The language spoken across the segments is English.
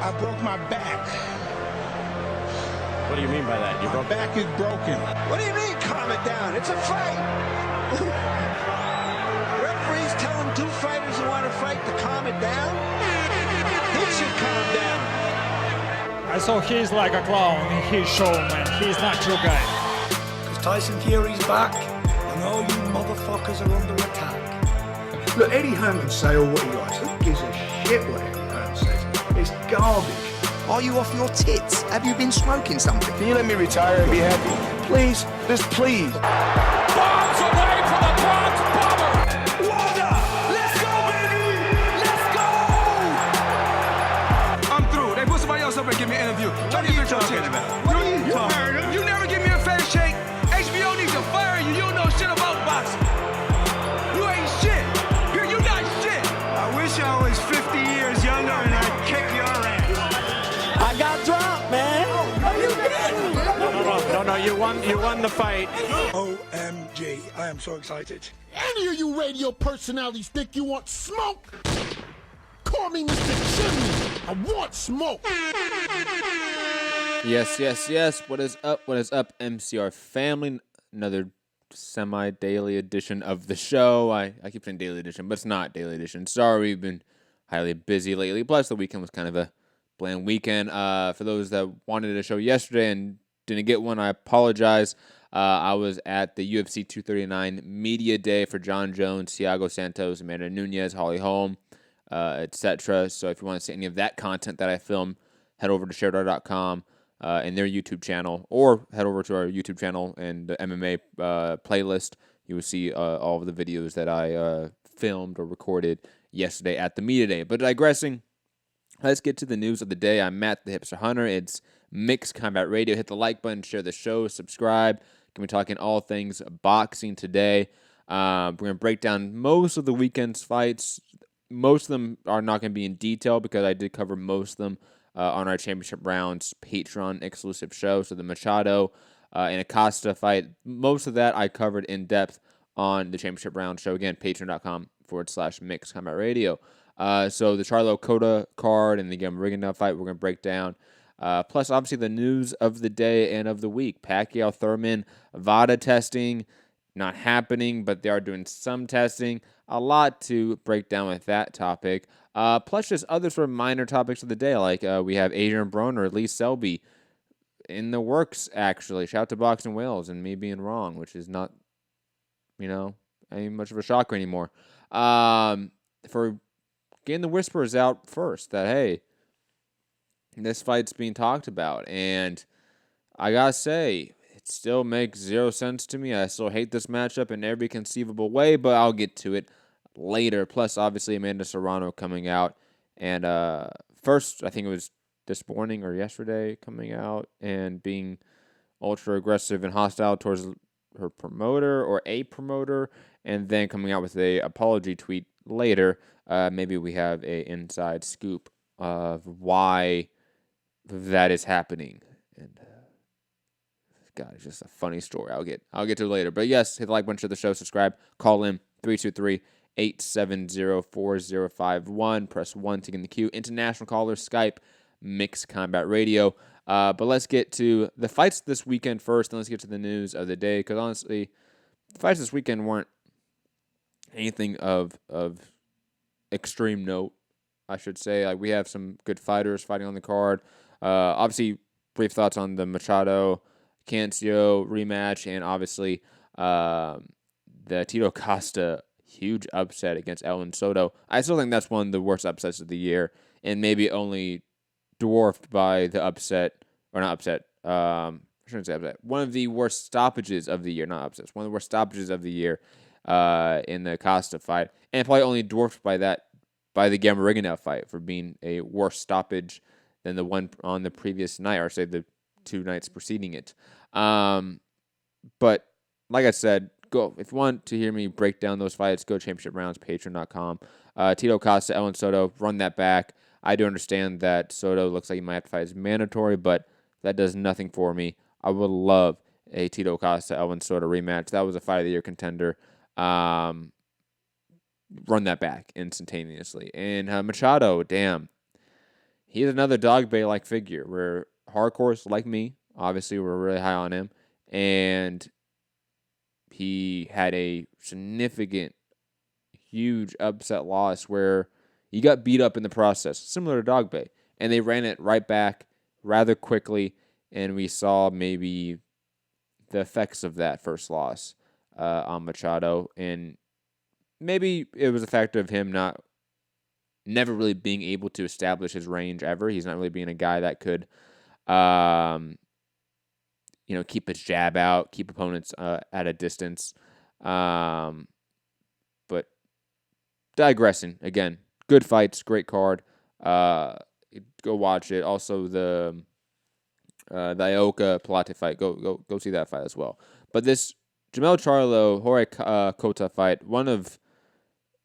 I broke my back. What do you mean by that? My back is broken. What do you mean, calm it down? It's a fight. Referees telling two fighters who want to fight to calm it down? He should calm down. So he's like a clown in his show, man. He's not your guy. Because Tyson Fury's back, and all you motherfuckers are under attack. Look, Eddie Hearn can say all what he likes. Who gives a shit what Eddie Hearn says? It's garbage. Are you off your tits? Have you been smoking something? Can you let me retire and be happy? Please, just please. Bombs away from the Bronx Bomber! VADA! Let's go, baby! Let's go! I'm through. They put somebody else up and give me an interview. What are you talking about? What are you talking about? You never give me a fair shake. HBO needs to fire you. You don't know shit about boxing. You ain't shit. You're not shit. I wish I was 50 years younger and I'd kick your ass. I got dropped, man. No, you won the fight. OMG, I am so excited. Any of you radio personalities think you want smoke? Call me Mr. Chimney. I want smoke. Yes. What is up, MCR family? Another semi-daily edition of the show. I keep saying daily edition, but it's not daily edition. Sorry, we've been highly busy lately. Plus, the weekend was kind of a bland weekend. For those that wanted a show yesterday and didn't get one, I apologize. I was at the UFC 239 Media Day for John Jones, Thiago Santos, Amanda Nunes, Holly Holm, etc. So if you want to see any of that content that I filmed, head over to sharedar.com and their YouTube channel, or head over to our YouTube channel and the MMA playlist. You will see all of the videos that I filmed or recorded yesterday at the Media Day. But digressing, let's get to the news of the day. I'm Matt the Hipster Hunter. It's Mixed Combat Radio. Hit the like button, share the show, subscribe. Going to be talking all things boxing today. We're going to break down most of the weekend's fights. Most of them are not going to be in detail because I did cover most of them on our Championship Rounds Patreon exclusive show. So the Machado and Acosta fight, most of that I covered in depth on the Championship Round show. Again, patreon.com/Mixed Combat Radio. So the Charlo Cota card and the Rigondeaux fight we're going to break down. Plus, obviously, the news of the day and of the week. Pacquiao, Thurman, VADA testing, not happening, but they are doing some testing. A lot to break down with that topic. Plus, just other sort of minor topics of the day, like we have Adrien Broner, Lee Selby in the works, actually. Shout out to Boxing Wales and me being wrong, which is not, any much of a shocker anymore. For getting the whispers out first that, hey, this fight's being talked about, and I gotta say, it still makes zero sense to me. I still hate this matchup in every conceivable way, but I'll get to it later. Plus, obviously, Amanda Serrano coming out, and first, I think it was this morning or yesterday, coming out and being ultra aggressive and hostile towards her promoter or a promoter, and then coming out with a apology tweet later. Maybe we have a inside scoop of why that is happening, and God, it's just a funny story. I'll get to it later. But yes, hit the like button, share the show, subscribe, call in 323-870-4051. Press 1 to get in the queue. International callers, Skype, Mixed Combat Radio. But let's get to the fights this weekend first, and let's get to the news of the day. Because honestly, the fights this weekend weren't anything of extreme note, I should say. Like, we have some good fighters fighting on the card. Obviously, brief thoughts on the Machado Cancio rematch, and obviously the Tito Costa huge upset against Ellen Soto. I still think that's one of the worst upsets of the year, and maybe only dwarfed by the upset, or not upset, I shouldn't say upset, one of the worst stoppages of the year, not upsets, one of the worst stoppages of the year in the Costa fight, and probably only dwarfed by the Rigondeaux fight for being a worse stoppage than the one on the previous night, or say the 2 nights preceding it. But like I said, go if you want to hear me break down those fights, go Championship Rounds, patreon.com. Tito Costa, Ellen Soto, run that back. I do understand that Soto looks like he might have to fight as mandatory, but that does nothing for me. I would love a Tito Costa, Ellen Soto rematch. That was a fight of the year contender. Run that back instantaneously. And Machado, damn. he's another dog bay-like figure where hardcores like me, obviously, were really high on him. And he had a significant, huge upset loss where he got beat up in the process, similar to Dog Bay. And they ran it right back rather quickly, and we saw maybe the effects of that first loss on Machado. And maybe it was a factor of him never really being able to establish his range ever. He's not really being a guy that could, keep his jab out, keep opponents at a distance. But digressing, again, good fights, great card. Go watch it. Also, the Ioka Pilate fight, go see that fight as well. But this Jermell Charlo, Jorge Cota fight,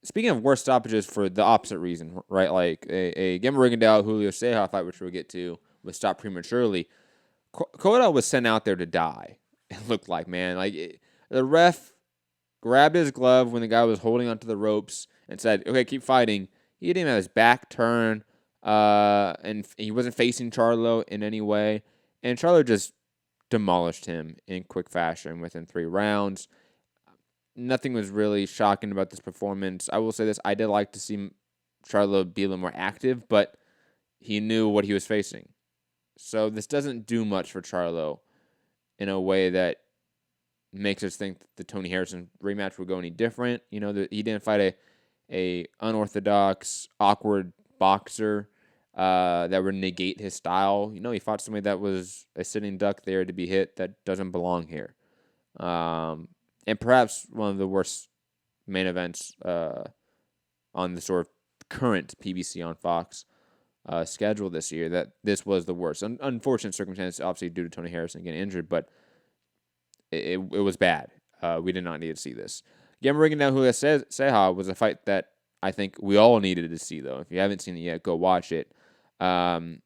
speaking of worst stoppages for the opposite reason, right? Like a Gemma Rigondeaux, Julio Ceja fight, which we'll get to, was stopped prematurely. Cota was sent out there to die. It looked like, man. The ref grabbed his glove when the guy was holding onto the ropes and said, okay, keep fighting. He didn't even have his back turned, and he wasn't facing Charlo in any way. And Charlo just demolished him in quick fashion within 3 rounds. Nothing was really shocking about this performance. I will say this, I did like to see Charlo be a little more active, but he knew what he was facing. So this doesn't do much for Charlo in a way that makes us think the Tony Harrison rematch would go any different. He didn't fight a unorthodox, awkward boxer that would negate his style. He fought somebody that was a sitting duck there to be hit that doesn't belong here. And perhaps one of the worst main events on the sort of current PBC on Fox schedule this year, that this was the worst. Unfortunate circumstance, obviously, due to Tony Harrison getting injured, but it was bad. We did not need to see this. Gemma Rigondeaux, Julio Ceja was a fight that I think we all needed to see, though. If you haven't seen it yet, go watch it. It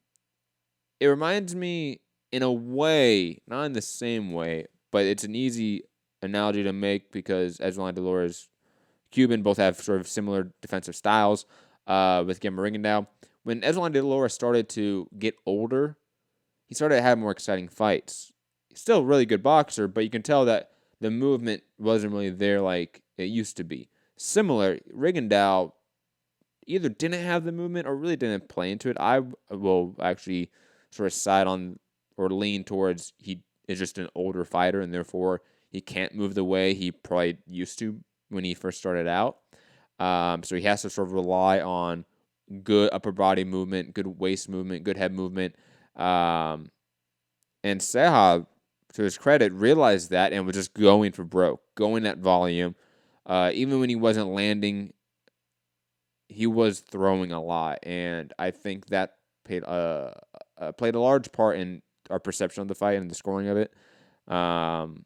reminds me, in a way, not in the same way, but it's an easy analogy to make because Adrien Broner, Cuban, both have sort of similar defensive styles with Gemma Rigondeaux. When Adrien Broner started to get older, he started to have more exciting fights. He's still a really good boxer, but you can tell that the movement wasn't really there like it used to be. Similar, Rigondeaux either didn't have the movement or really didn't play into it. I will actually sort of side on or lean towards he is just an older fighter and therefore he can't move the way he probably used to when he first started out. So he has to sort of rely on good upper body movement, good waist movement, good head movement. And Ceja, to his credit, realized that and was just going for broke, going at volume. Even when he wasn't landing, he was throwing a lot. And I think that played a large part in our perception of the fight and the scoring of it. But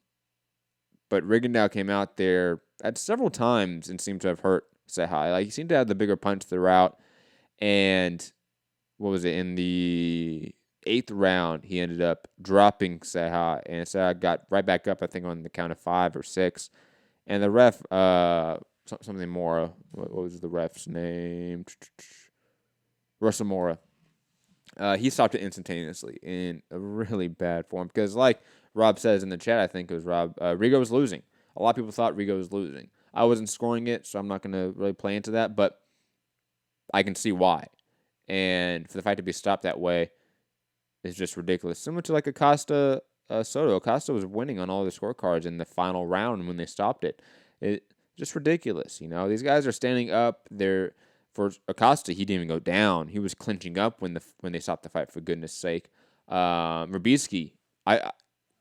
Rigondeaux came out there at several times and seemed to have hurt Ceja. He seemed to have the bigger punch throughout. And what was it? In the 8th round, he ended up dropping Ceja, and Ceja got right back up, I think, on the count of 5 or 6. And the ref, something Mora, what was the ref's name? Russell Mora. He stopped it instantaneously in a really bad form because, like Rob says in the chat, I think it was Rob, Rigo was losing. A lot of people thought Rigo was losing. I wasn't scoring it, so I'm not going to really play into that, but I can see why. And for the fight to be stopped that way is just ridiculous. Similar to like Acosta Soto. Acosta was winning on all the scorecards in the final round when they stopped it. It just ridiculous, These guys are standing up. For Acosta, he didn't even go down. He was clinching up when they stopped the fight, for goodness sake. Rubisky, I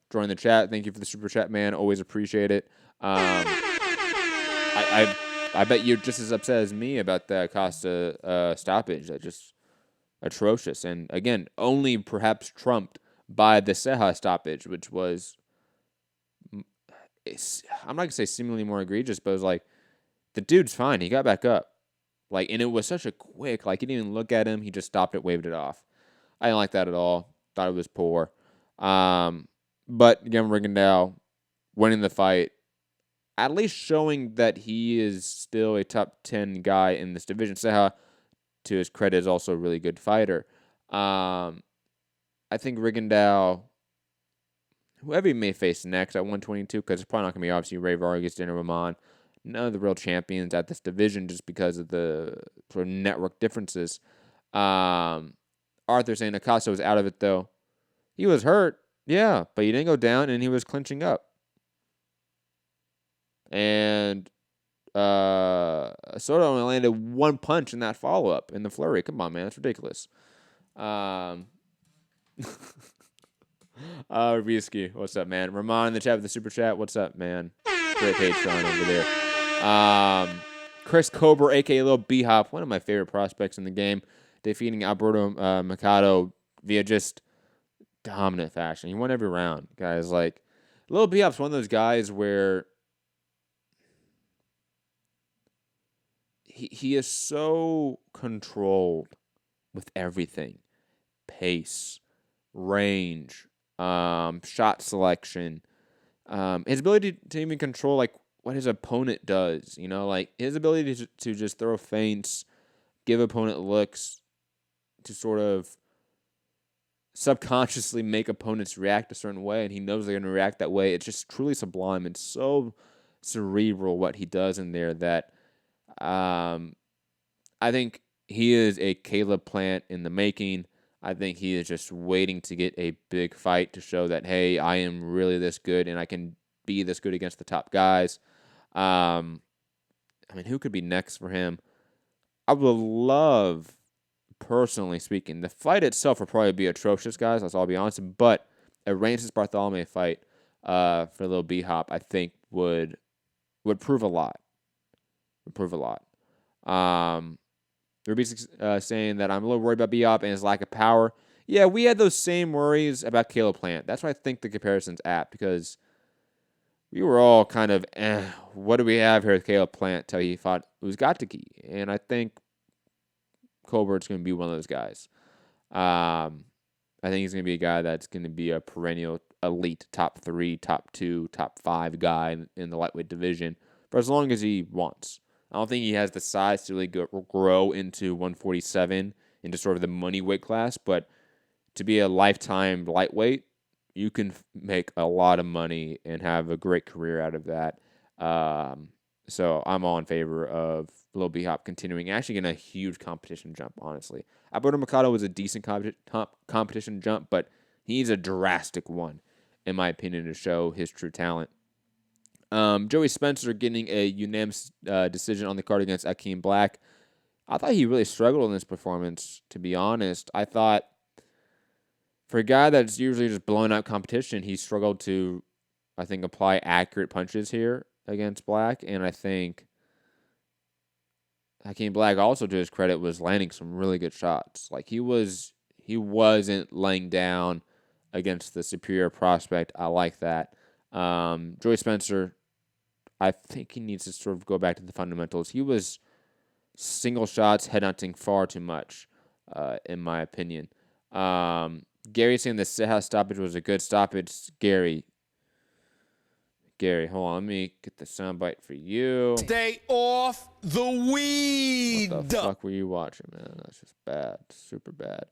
joined the chat. Thank you for the super chat, man. Always appreciate it. I bet you're just as upset as me about the Acosta stoppage. That's just atrocious. And again, only perhaps trumped by the Ceja stoppage, which was, I'm not going to say seemingly more egregious, but it was like, the dude's fine. He got back up. And it was such a quick, he didn't even look at him. He just stopped it, waved it off. I didn't like that at all. Thought it was poor. But again, Rigondeaux winning the fight, at least showing that he is still a top 10 guy in this division. Ceja, to his credit, is also a really good fighter. I think Rigondeaux, whoever he may face next at 122, because it's probably not going to be obviously Ray Vargas, Daniel Roman, none of the real champions at this division just because of the sort of network differences. Arthur saying Acosta was out of it, though. He was hurt, yeah, but he didn't go down, and he was clinching up. And Soto only landed one punch in that follow-up in the flurry. Come on, man. That's ridiculous. Rubisky, what's up, man? Ramon in the chat with the super chat. What's up, man? Great Patreon over there. Chris Cobra, a.k.a. Lil B-Hop, one of my favorite prospects in the game, defeating Alberto Mercado via just dominant fashion. He won every round, guys. Like, Lil B-Hop's one of those guys where he is so controlled with everything. Pace, range, shot selection, his ability to even control like what his opponent does, like his ability to just throw feints, give opponent looks, to sort of subconsciously make opponents react a certain way, and he knows they're going to react that way. It's just truly sublime and so cerebral what he does in there that I think he is a Caleb Plant in the making. I think he is just waiting to get a big fight to show that, hey, I am really this good and I can be this good against the top guys. Who could be next for him? I would love, personally speaking, the fight itself would probably be atrocious, guys. Let's all be honest. But a Rances Bartholomew fight for Lil B-Hop, I think, would prove a lot. Rubik's saying that I'm a little worried about B-Hop and his lack of power. Yeah, we had those same worries about Caleb Plant. That's why I think the comparison's apt, because we were all kind of, what do we have here with Caleb Plant till he fought Uzgatiki? And I think Colbert's going to be one of those guys. I think he's going to be a guy that's going to be a perennial elite top 3, top 2, top 5 guy in the lightweight division for as long as he wants. I don't think he has the size to really grow into 147 into sort of the money weight class, but to be a lifetime lightweight, you can make a lot of money and have a great career out of that. So I'm all in favor of Lil B-Hop continuing, actually getting a huge competition jump, honestly. Alberto Mercado was a decent competition jump, but he's a drastic one, in my opinion, to show his true talent. Joey Spencer getting a unanimous decision on the card against Akeem Black. I thought he really struggled in this performance, to be honest. I thought for a guy that's usually just blowing out competition, he struggled to, I think, apply accurate punches here against Black. And I think Akeem Black, also to his credit, was landing some really good shots. Like, he wasn't laying down against the superior prospect. I like that. Joey Spencer, I think he needs to sort of go back to the fundamentals. He was single shots, headhunting far too much, in my opinion. Gary saying the Ceja stoppage was a good stoppage. Gary, hold on. Let me get the soundbite for you. Stay off the weed. What the fuck were you watching, man? That's just bad. Super bad.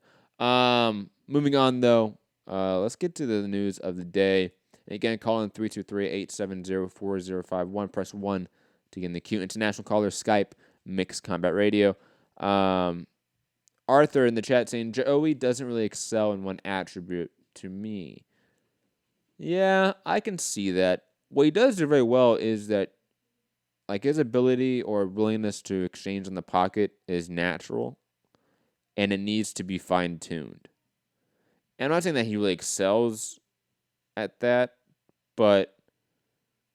Moving on, though. Let's get to the news of the day. And again, call in 323-870-4051. Press 1 to get in the queue. International caller, Skype, Mixed Combat Radio. Arthur in the chat saying, Joey doesn't really excel in one attribute to me. Yeah, I can see that. What he does do very well is that, like, his ability or willingness to exchange in the pocket is natural, and it needs to be fine-tuned. And I'm not saying that he really excels at that, but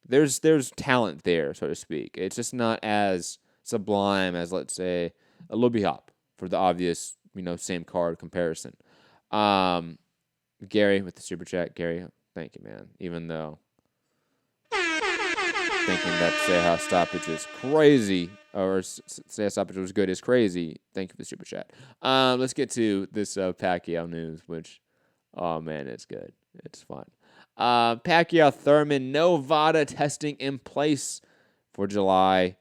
there's talent there, so to speak. It's just not as sublime as, let's say, a Lil B-Hop for the obvious, same card comparison. Gary with the super chat. Gary, thank you, man. Even though thinking that Ceja stoppage is crazy, or Ceja stoppage was good is crazy. Thank you for the super chat. Let's get to this Pacquiao news, which, oh man, it's good. It's fun. Pacquiao Thurman, no VADA testing in place for July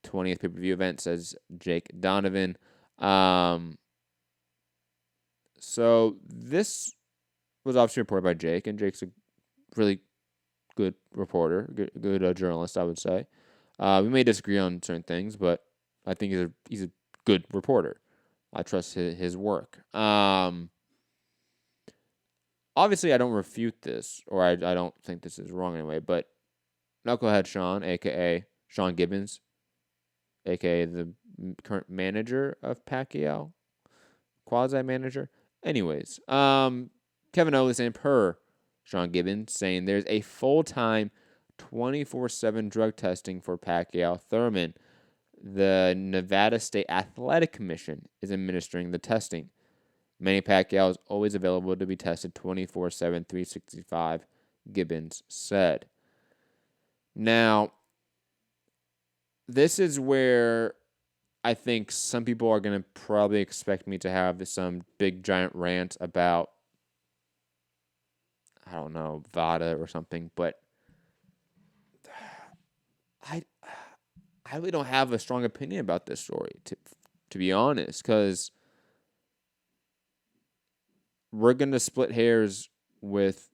20th pay-per-view event, says Jake Donovan. So this was obviously reported by Jake, and Jake's a really good reporter, good journalist, I would say. We may disagree on certain things, but I think he's a good reporter. I trust his work. Obviously, I don't refute this, or I don't think this is wrong anyway, but Knucklehead Sean, a.k.a. Sean Gibbons, a.k.a. the current manager of Pacquiao, quasi-manager. Anyways, Kevin Owens saying per Sean Gibbons, saying there's a full-time 24/7 drug testing for Pacquiao Thurman. The Nevada State Athletic Commission is administering the testing. Manny Pacquiao is always available to be tested 24/7, 365, Gibbons said. Now, this is where I think some people are going to probably expect me to have some big giant rant about, I don't know, VADA or something, but I really don't have a strong opinion about this story, to be honest, because we're going to split hairs with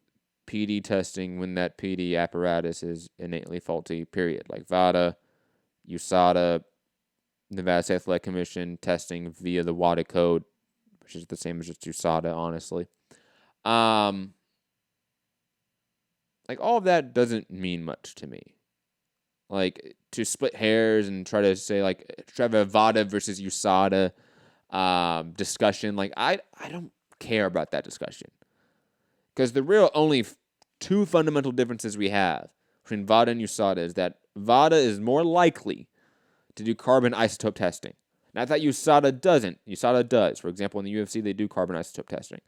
PD testing when that PD apparatus is innately faulty, period. Like VADA, USADA, Nevada State Athletic Commission testing via the WADA code, which is the same as just USADA, honestly. Like, all of that doesn't mean much to me. Like, to split hairs and try to say, like, try to have a VADA versus USADA discussion, like, I don't care about that discussion. Because the real only two fundamental differences we have between VADA and USADA is that VADA is more likely to do carbon isotope testing. Not that USADA doesn't. USADA does. For example, in the UFC, they do carbon isotope testing.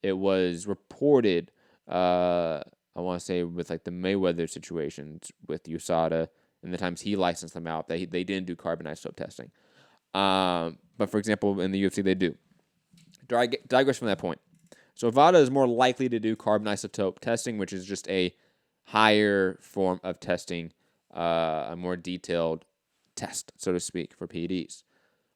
It was reported, I want to say, with like the Mayweather situations with USADA and the times he licensed them out, they didn't do carbon isotope testing. But for example, in the UFC, they do. Digress from that point. So VADA is more likely to do carbon isotope testing, which is just a higher form of testing, a more detailed test, so to speak, for PEDs.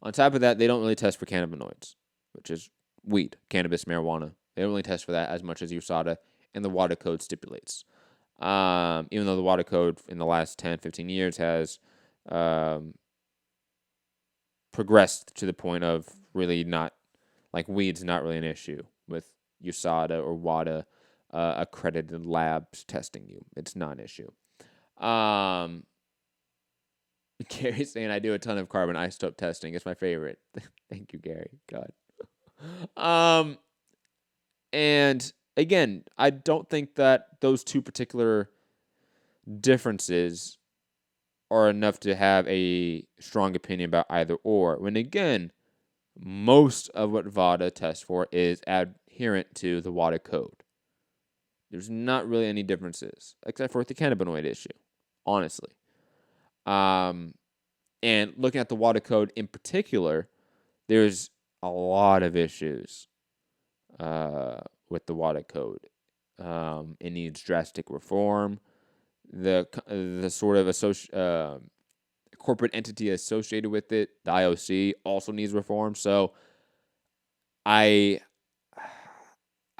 On top of that, they don't really test for cannabinoids, which is weed, cannabis, marijuana. They don't really test for that as much as USADA and the WADA code stipulates. Even though the WADA code in the last 10, 15 years has progressed to the point of really not, like weed's not really an issue with USADA or WADA accredited labs testing you. It's not an issue. Gary's saying I do a ton of carbon isotope testing. It's my favorite. Thank you, Gary. God. And again, I don't think that those two particular differences are enough to have a strong opinion about either or. When again, most of what VADA tests for is adherent to the WADA code. There's not really any differences, except for the cannabinoid issue, honestly. And looking at the WADA code in particular, there's a lot of issues with the WADA code. It needs drastic reform. The sort of corporate entity associated with it, the IOC, also needs reform. So I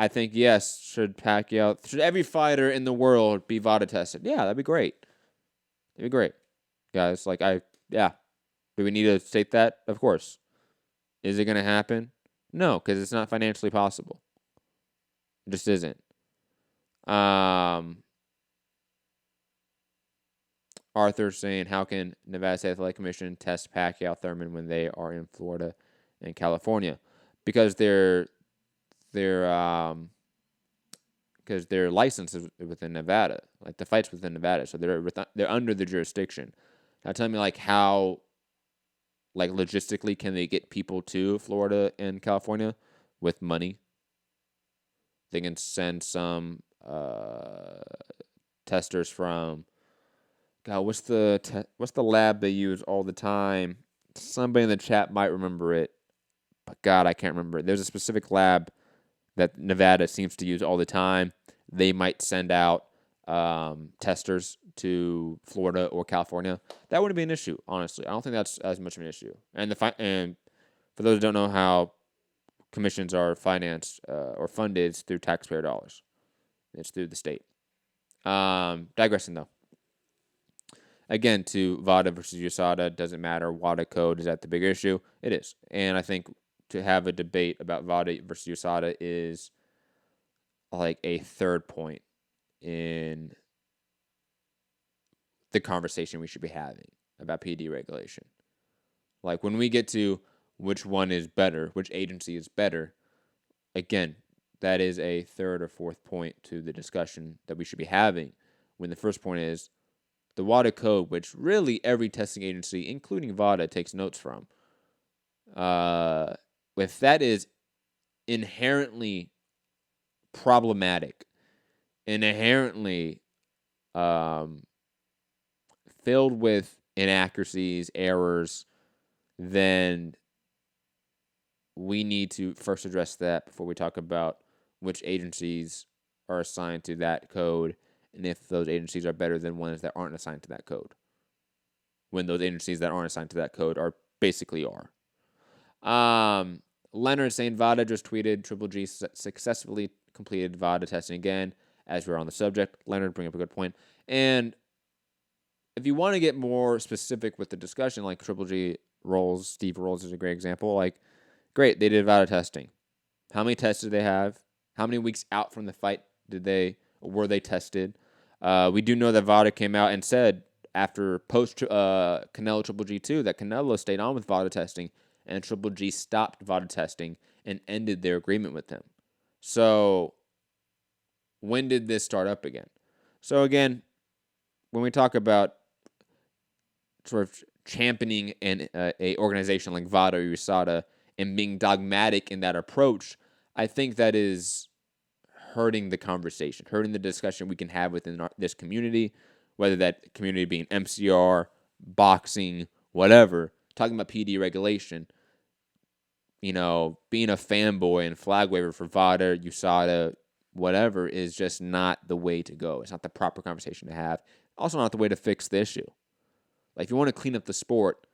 think, yes, should every fighter in the world be VADA tested? Yeah, that'd be great. It'd be great. Guys, do we need to state that? Of course. Is it going to happen? No, because it's not financially possible. It just isn't. Arthur saying, how can Nevada State Athletic Commission test Pacquiao Thurman when they are in Florida and California? Because their license is within Nevada, like the fight's within Nevada, so they're under the jurisdiction. Now tell me, like, how, like, logistically can they get people to Florida and California with money? They can send some testers from, God, what's the lab they use all the time? Somebody in the chat might remember it, but God, I can't remember it. There's a specific lab that Nevada seems to use all the time. They might send out testers to Florida or California. That wouldn't be an issue, honestly. I don't think that's as much of an issue. And for those who don't know how commissions are financed or funded through taxpayer dollars. It's through the state. Digressing, though. Again, to VADA versus USADA, doesn't matter. WADA code, is that the bigger issue? It is. And I think to have a debate about VADA versus USADA is like a third point in the conversation we should be having about PD regulation. Like when we get to which one is better, which agency is better, again, that is a third or fourth point to the discussion that we should be having, when the first point is the WADA code, which really every testing agency, including VADA, takes notes from. If that is inherently problematic, inherently filled with inaccuracies, errors, then we need to first address that before we talk about which agencies are assigned to that code and if those agencies are better than ones that aren't assigned to that code. When those agencies that aren't assigned to that code are basically are. Leonard saying VADA just tweeted Triple G successfully completed VADA testing again. As we're on the subject, Leonard bring up a good point. And if you want to get more specific with the discussion, like Triple G Rolls, Steve Rolls is a great example. Like, great, they did VADA testing. How many tests did they have? How many weeks out from the fight were they tested? We do know that VADA came out and said after post Canelo Triple G2 that Canelo stayed on with VADA testing and Triple G stopped VADA testing and ended their agreement with him. So when did this start up again? So again, when we talk about sort of championing a organization like VADA or USADA and being dogmatic in that approach, I think that is hurting the conversation, hurting the discussion we can have within this community, whether that community being MCR, boxing, whatever, talking about PD regulation, being a fanboy and flag waver for VADA, USADA, whatever, is just not the way to go. It's not the proper conversation to have. Also not the way to fix the issue. Like, if you want to clean up the sport,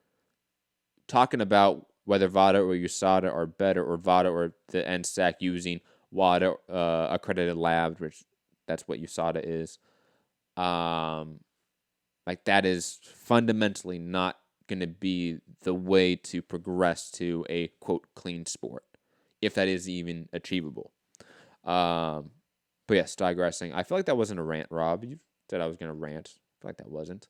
talking about whether VADA or USADA are better, or VADA or the NSAC using WADA accredited labs, which that's what USADA is. Like, that is fundamentally not going to be the way to progress to a, quote, clean sport, if that is even achievable. But yes, digressing. I feel like that wasn't a rant, Rob. You said I was going to rant. I feel like that wasn't.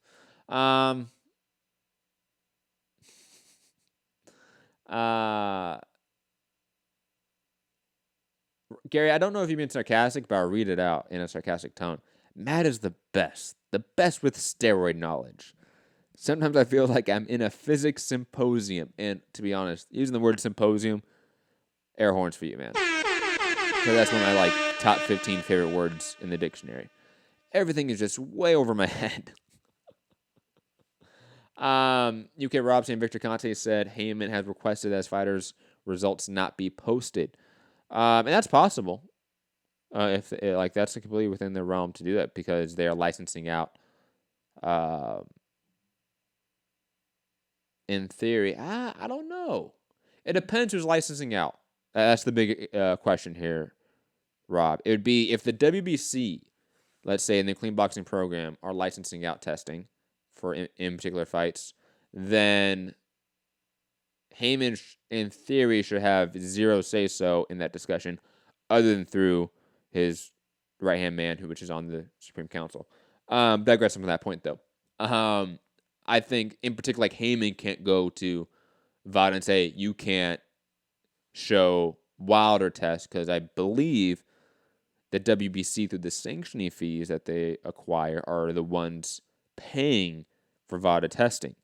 Gary, I don't know if you've been sarcastic, but I'll read it out in a sarcastic tone. Matt is the best with steroid knowledge. Sometimes I feel like I'm in a physics symposium, and to be honest, using the word symposium, air horns for you, man. Because that's one of my top 15 favorite words in the dictionary. Everything is just way over my head. UK Rob saying Victor Conte said Heyman has requested as fighters' results not be posted. And that's possible. If that's completely within their realm to do that, because they are licensing out. In theory, I don't know. It depends who's licensing out. That's the big question here, Rob. It would be if the WBC, let's say in the clean boxing program, are licensing out testing for in particular fights, then Heyman, in theory, should have zero say-so in that discussion, other than through his right-hand man, which is on the Supreme Council. Digressing from that point, though. I think, in particular, Heyman can't go to VADA and say, you can't show Wilder test, because I believe the WBC, through the sanctioning fees that they acquire, are the ones paying for VADA testing.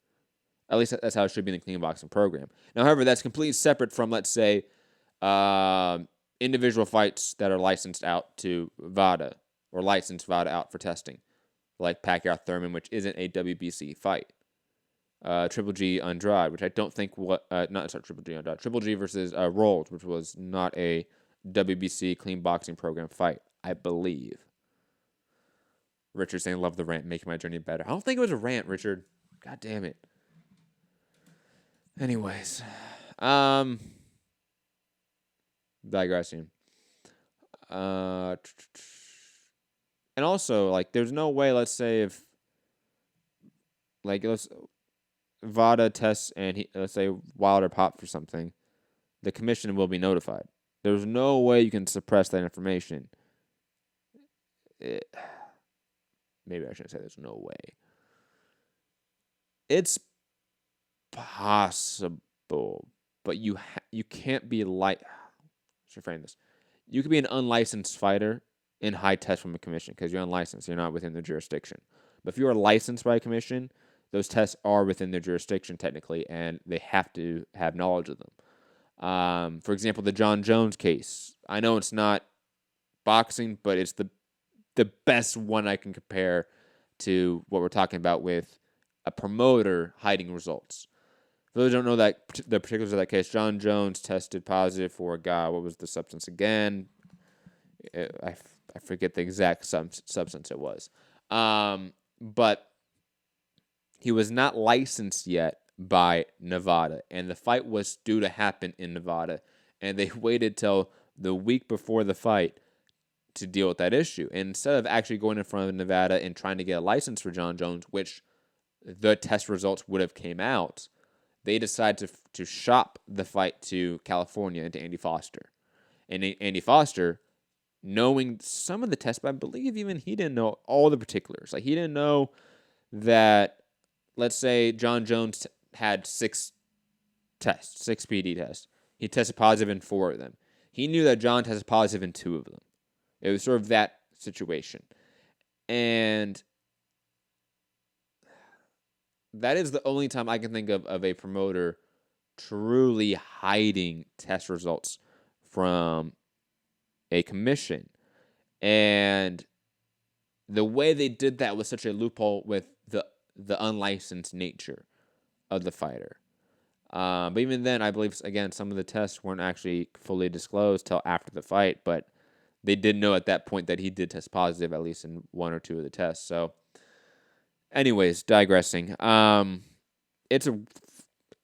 At least that's how it should be in the clean boxing program. Now, however, that's completely separate from, let's say, individual fights that are licensed out to VADA, or licensed VADA out for testing, like Pacquiao Thurman, which isn't a WBC fight. Triple G Andrade, which I don't think Triple G Andrade. Triple G versus Rolls, which was not a WBC clean boxing program fight, I believe. Richard saying, love the rant, making my journey better. I don't think it was a rant, Richard. God damn it. Anyways. digressing. And also, like, there's no way, let's say, if, like, VADA tests and let's say Wilder popped for something, the commission will be notified. There's no way you can suppress that information. Maybe I shouldn't say there's no way. It's possible, but you can't be should frame this. You could be an unlicensed fighter in high test from a commission because you're unlicensed. You're not within the jurisdiction. But if you are licensed by a commission, those tests are within their jurisdiction technically, and they have to have knowledge of them. For example, the John Jones case. I know it's not boxing, but it's the best one I can compare to what we're talking about with a promoter hiding results. For those who don't know the particulars of that case, John Jones tested positive for a guy. What was the substance again? I forget the exact substance it was. But he was not licensed yet by Nevada, and the fight was due to happen in Nevada, and they waited till the week before the fight to deal with that issue. And instead of actually going in front of Nevada and trying to get a license for John Jones, which the test results would have came out, they decided to shop the fight to California and to Andy Foster. And Andy Foster, knowing some of the tests, but I believe even he didn't know all the particulars. Like, he didn't know that, let's say John Jones had 6 PD tests. He tested positive in 4 of them. He knew that John tested positive in 2 of them. It was sort of that situation. And that is the only time I can think of a promoter truly hiding test results from a commission. And the way they did that was such a loophole with the unlicensed nature of the fighter. But even then, I believe, again, some of the tests weren't actually fully disclosed till after the fight, but they did know at that point that he did test positive, at least in 1 or 2 of the tests. So, anyways, digressing. It's a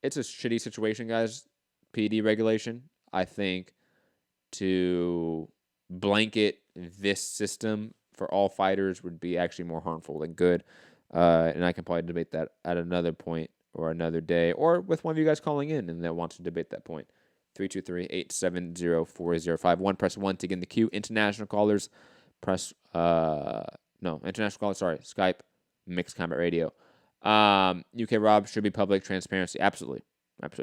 shitty situation, guys. PD regulation. I think to blanket this system for all fighters would be actually more harmful than good. And I can probably debate that at another point or another day, or with one of you guys calling in and that wants to debate that point. 323-870-4051. Press 1 to get in the queue. International callers, Skype, Mixed Combat Radio. UK Rob, should be public transparency. Absolutely,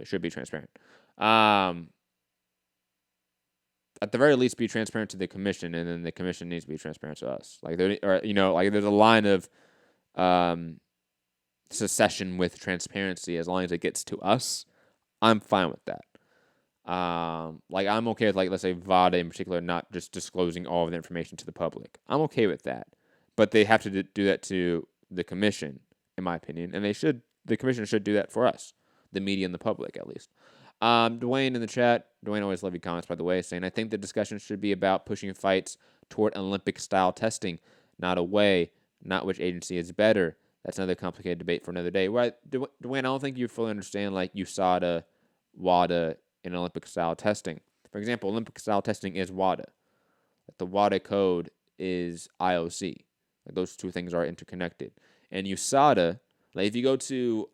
should be transparent. At the very least, be transparent to the commission, and then the commission needs to be transparent to us. Like, there's a line of secession with transparency. As long as it gets to us, I'm fine with that. I'm okay with, let's say VADA in particular not just disclosing all of the information to the public. I'm okay with that, but they have to do that to the commission, in my opinion, and the commission should do that for us, the media and the public, at least. Dwayne in the chat, Dwayne, always love your comments, by the way, saying, I think the discussion should be about pushing fights toward Olympic-style testing, not away, not which agency is better. That's another complicated debate for another day. Right, Dwayne, I don't think you fully understand, USADA, WADA, and Olympic-style testing. For example, Olympic-style testing is WADA. The WADA code is IOC. Those two things are interconnected. And USADA, if you go to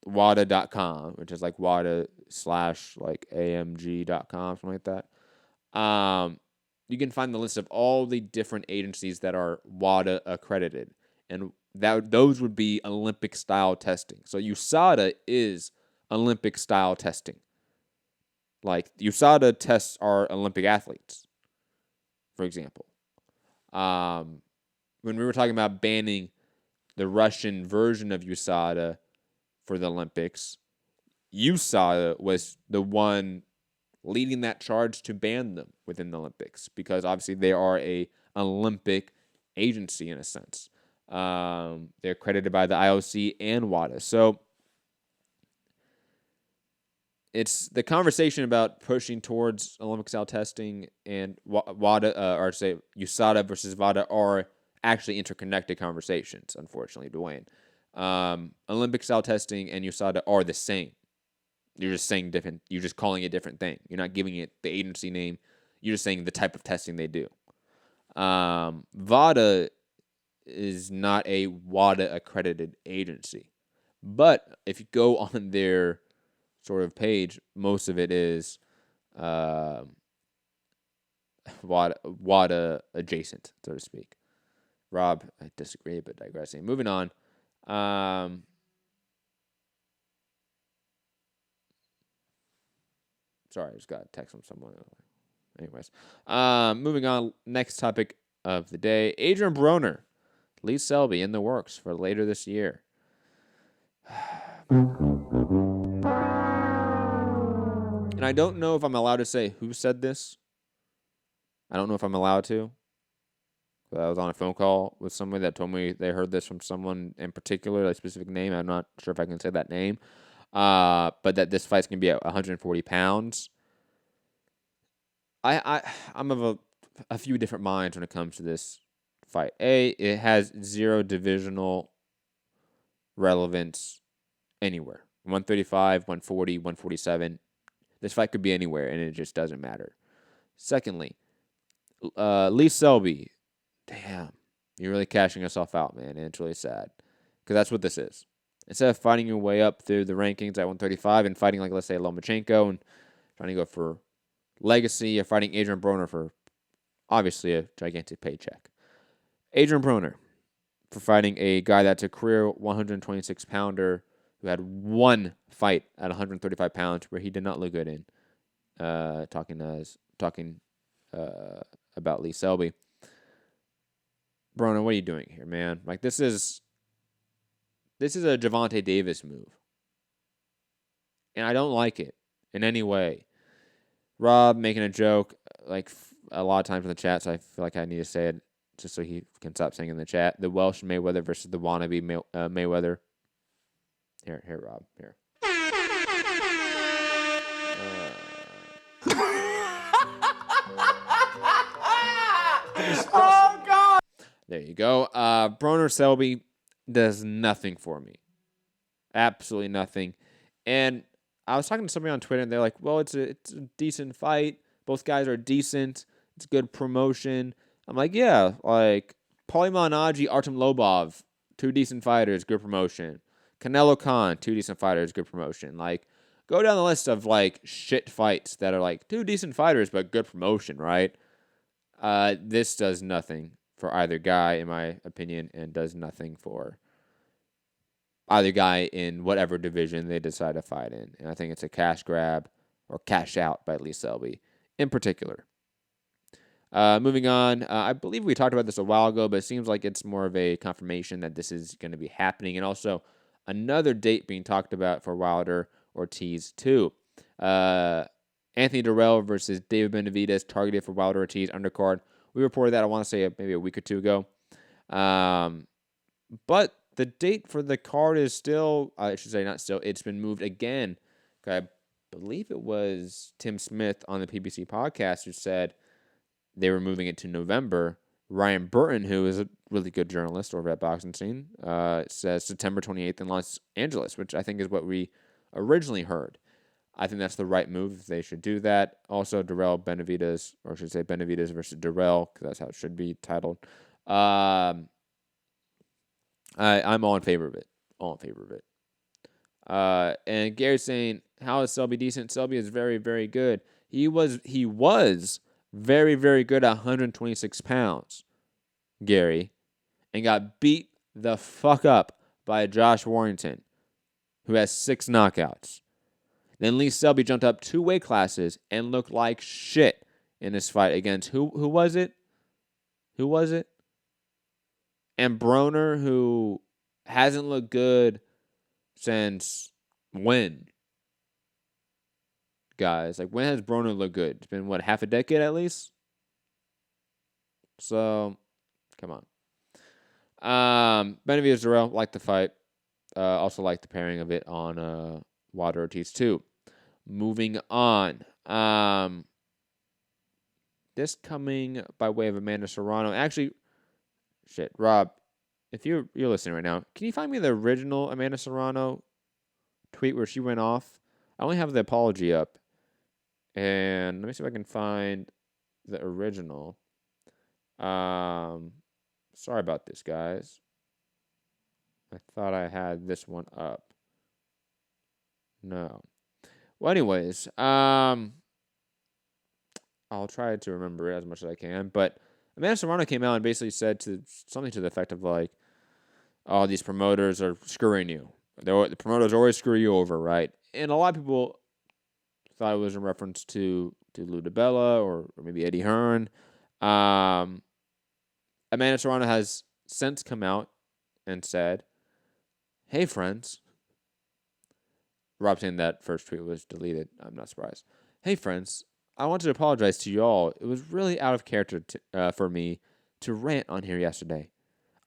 WADA.com, which is WADA/AMG.com, something like that, you can find the list of all the different agencies that are WADA accredited. And those would be Olympic-style testing. So USADA is Olympic-style testing. USADA tests our Olympic athletes, for example. When we were talking about banning the Russian version of USADA for the Olympics, USADA was the one leading that charge to ban them within the Olympics because obviously they are an Olympic agency in a sense. They're accredited by the IOC and WADA. So it's the conversation about pushing towards Olympic-style testing and WADA, or say USADA versus VADA, are actually interconnected conversations, unfortunately, Dwayne. Olympic-style testing and USADA are the same. You're just saying different. You're just calling it a different thing. You're not giving it the agency name. You're just saying the type of testing they do. VADA is not a WADA accredited agency. But if you go on their sort of page, most of it is WADA adjacent, so to speak. Rob, I disagree, but digressing. Moving on. Sorry, I just got a text from someone. Anyways. Moving on. Next topic of the day. Adrien Broner. Lee Selby in the works for later this year. And I don't know if I'm allowed to say who said this. I don't know if I'm allowed to. I was on a phone call with somebody that told me they heard this from someone in particular, a specific name. I'm not sure if I can say that name. But that this fight's going to be at 140 pounds. I'm of a few different minds when it comes to this fight. It has zero divisional relevance anywhere. 135, 140, 147. This fight could be anywhere, and it just doesn't matter. Secondly, Lee Selby. Damn, you're really cashing yourself out, man, and it's really sad. Because that's what this is. Instead of fighting your way up through the rankings at 135 and fighting, like, let's say, Lomachenko and trying to go for legacy, you're fighting Adrien Broner for, obviously, a gigantic paycheck. Adrien Broner for fighting a guy that's a career 126-pounder who had one fight at 135 pounds where he did not look good in. Talking about Lee Selby. Broner, what are you doing here, man? Like, this is a Gervonta Davis move. And I don't like it in any way. Rob making a joke, like a lot of times in the chat, so I feel like I need to say it just so he can stop saying in the chat. The Welsh Mayweather versus the wannabe Mayweather. Here, Rob. Here. Oh, God! There you go. Broner Selby does nothing for me. Absolutely nothing. And I was talking to somebody on Twitter, and they're like, well, it's a decent fight. Both guys are decent. It's good promotion. I'm like, yeah, like Paulie Malignaggi, Artem Lobov, two decent fighters, good promotion. Canelo Khan, two decent fighters, good promotion. Like, go down the list of, like, shit fights that are, like, two decent fighters, but good promotion, right? This does nothing for either guy, in my opinion, and does nothing for either guy in whatever division they decide to fight in. And I think it's a cash grab or cash out by Lee Selby in particular. Moving on, I believe we talked about this a while ago, but it seems like it's more of a confirmation that this is going to be happening. And also another date being talked about for Wilder Ortiz too. Anthony Durrell versus David Benavidez targeted for Wilder Ortiz undercard. We reported that, I want to say, maybe a week or two ago. But the date for the card is still, I should say not still, it's been moved again. I believe it was Tim Smith on the PBC podcast who said they were moving it to November. Ryan Burton, who is a really good journalist over at Boxing Scene, says September 28th in Los Angeles, which I think is what we originally heard. I think that's the right move. They should do that. Also, Durrell Benavidez, or I should say Benavidez versus Durrell, because that's how it should be titled. I'm all in favor of it. All in favor of it. And Gary's saying, how is Selby decent? Selby is very, very good. He was very, very good at 126 pounds, Gary, and got beat the fuck up by Josh Warrington, who has 6 knockouts. Then Lee Selby jumped up 2 weight classes and looked like shit in this fight against who was it? Who was it? And Broner, who hasn't looked good since when? Guys, like, when has Broner looked good? It's been, what, half a decade at least? So, come on. Benavidez Durrell, liked the fight. Also liked the pairing of it on Wilder Ortiz too. Moving on. This coming by way of Amanda Serrano. Actually, shit, Rob, if you're listening right now, can you find me the original Amanda Serrano tweet where she went off? I only have the apology up. And let me see if I can find the original. Sorry about this, guys. I thought I had this one up. No. Well, anyways, I'll try to remember it as much as I can. But Amanda Serrano came out and basically said something to the effect of like, "Oh, these promoters are screwing you. The promoters always screw you over, right?" And a lot of people thought it was in reference to Lou DiBella or maybe Eddie Hearn. Amanda Serrano has since come out and said, "Hey, friends." Rob saying that first tweet was deleted. I'm not surprised. "Hey, friends, I wanted to apologize to you all. It was really out of character for me to rant on here yesterday.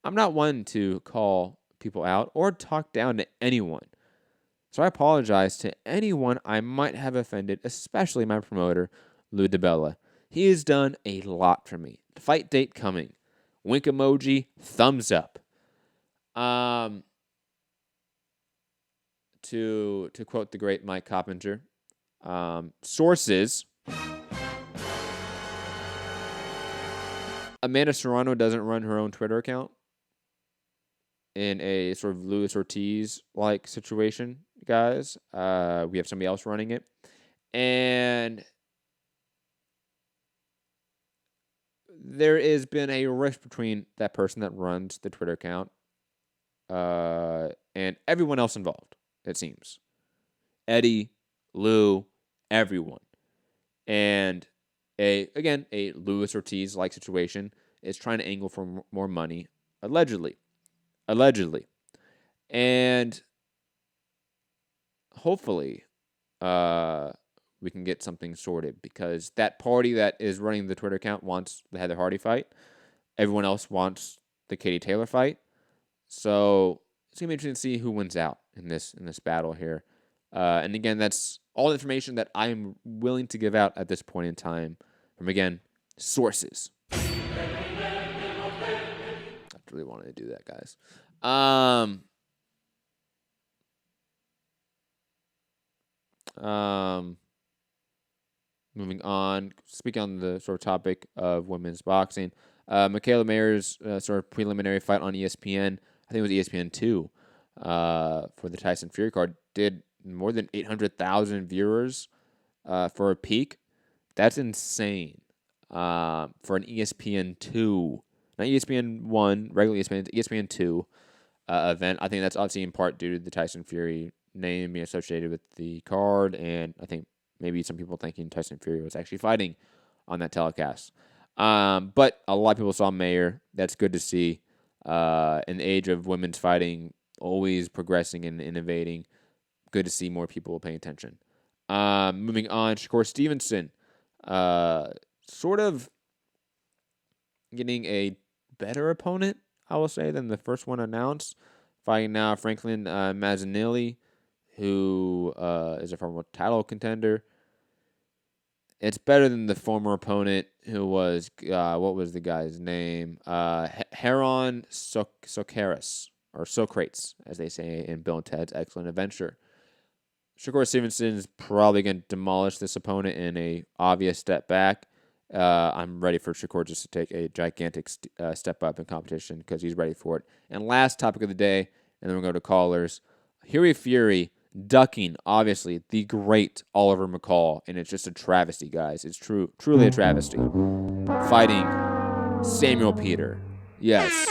I'm not one to call people out or talk down to anyone. So I apologize to anyone I might have offended, especially my promoter, Lou DiBella. He has done a lot for me. Fight date coming. Wink emoji, thumbs up." To quote the great Mike Coppinger, sources, Amanda Serrano doesn't run her own Twitter account in a sort of Luis Ortiz-like situation, guys. We have somebody else running it. And there has been a rift between that person that runs the Twitter account and everyone else involved, it seems. Eddie, Lou, everyone. And a Luis Ortiz-like situation is trying to angle for more money, allegedly. And hopefully we can get something sorted, because that party that is running the Twitter account wants the Heather Hardy fight. Everyone else wants the Katie Taylor fight. So it's going to be interesting to see who wins out in this battle here. And again, that's all the information that I'm willing to give out at this point in time from, again, sources. I really wanted to do that, guys. Moving on, speaking on the sort of topic of women's boxing, Michaela Mayer's sort of preliminary fight on ESPN, I think it was ESPN 2, for the Tyson Fury card, did more than 800,000 viewers for a peak. That's insane for an ESPN 2, not ESPN 1, regular ESPN, ESPN 2 event. I think that's obviously in part due to the Tyson Fury name being associated with the card, and I think maybe some people thinking Tyson Fury was actually fighting on that telecast. But a lot of people saw Mayer. That's good to see. In the age of women's fighting, always progressing and innovating. Good to see more people paying attention. Moving on, Shakur Stevenson, sort of getting a better opponent, I will say, than the first one announced. Fighting now Franklin Mazzanelli, who is a former title contender. It's better than the former opponent, who was, what was the guy's name? Heron Socrates, or Socrates, as they say in Bill and Ted's Excellent Adventure. Shakur Stevenson's probably going to demolish this opponent in a obvious step back. I'm ready for Shakur just to take a gigantic step up in competition, because he's ready for it. And last topic of the day, and then we'll go to callers. Hughie Fury ducking, obviously, the great Oliver McCall, and it's just a travesty, guys. It's truly a travesty. Fighting Samuel Peter. Yes.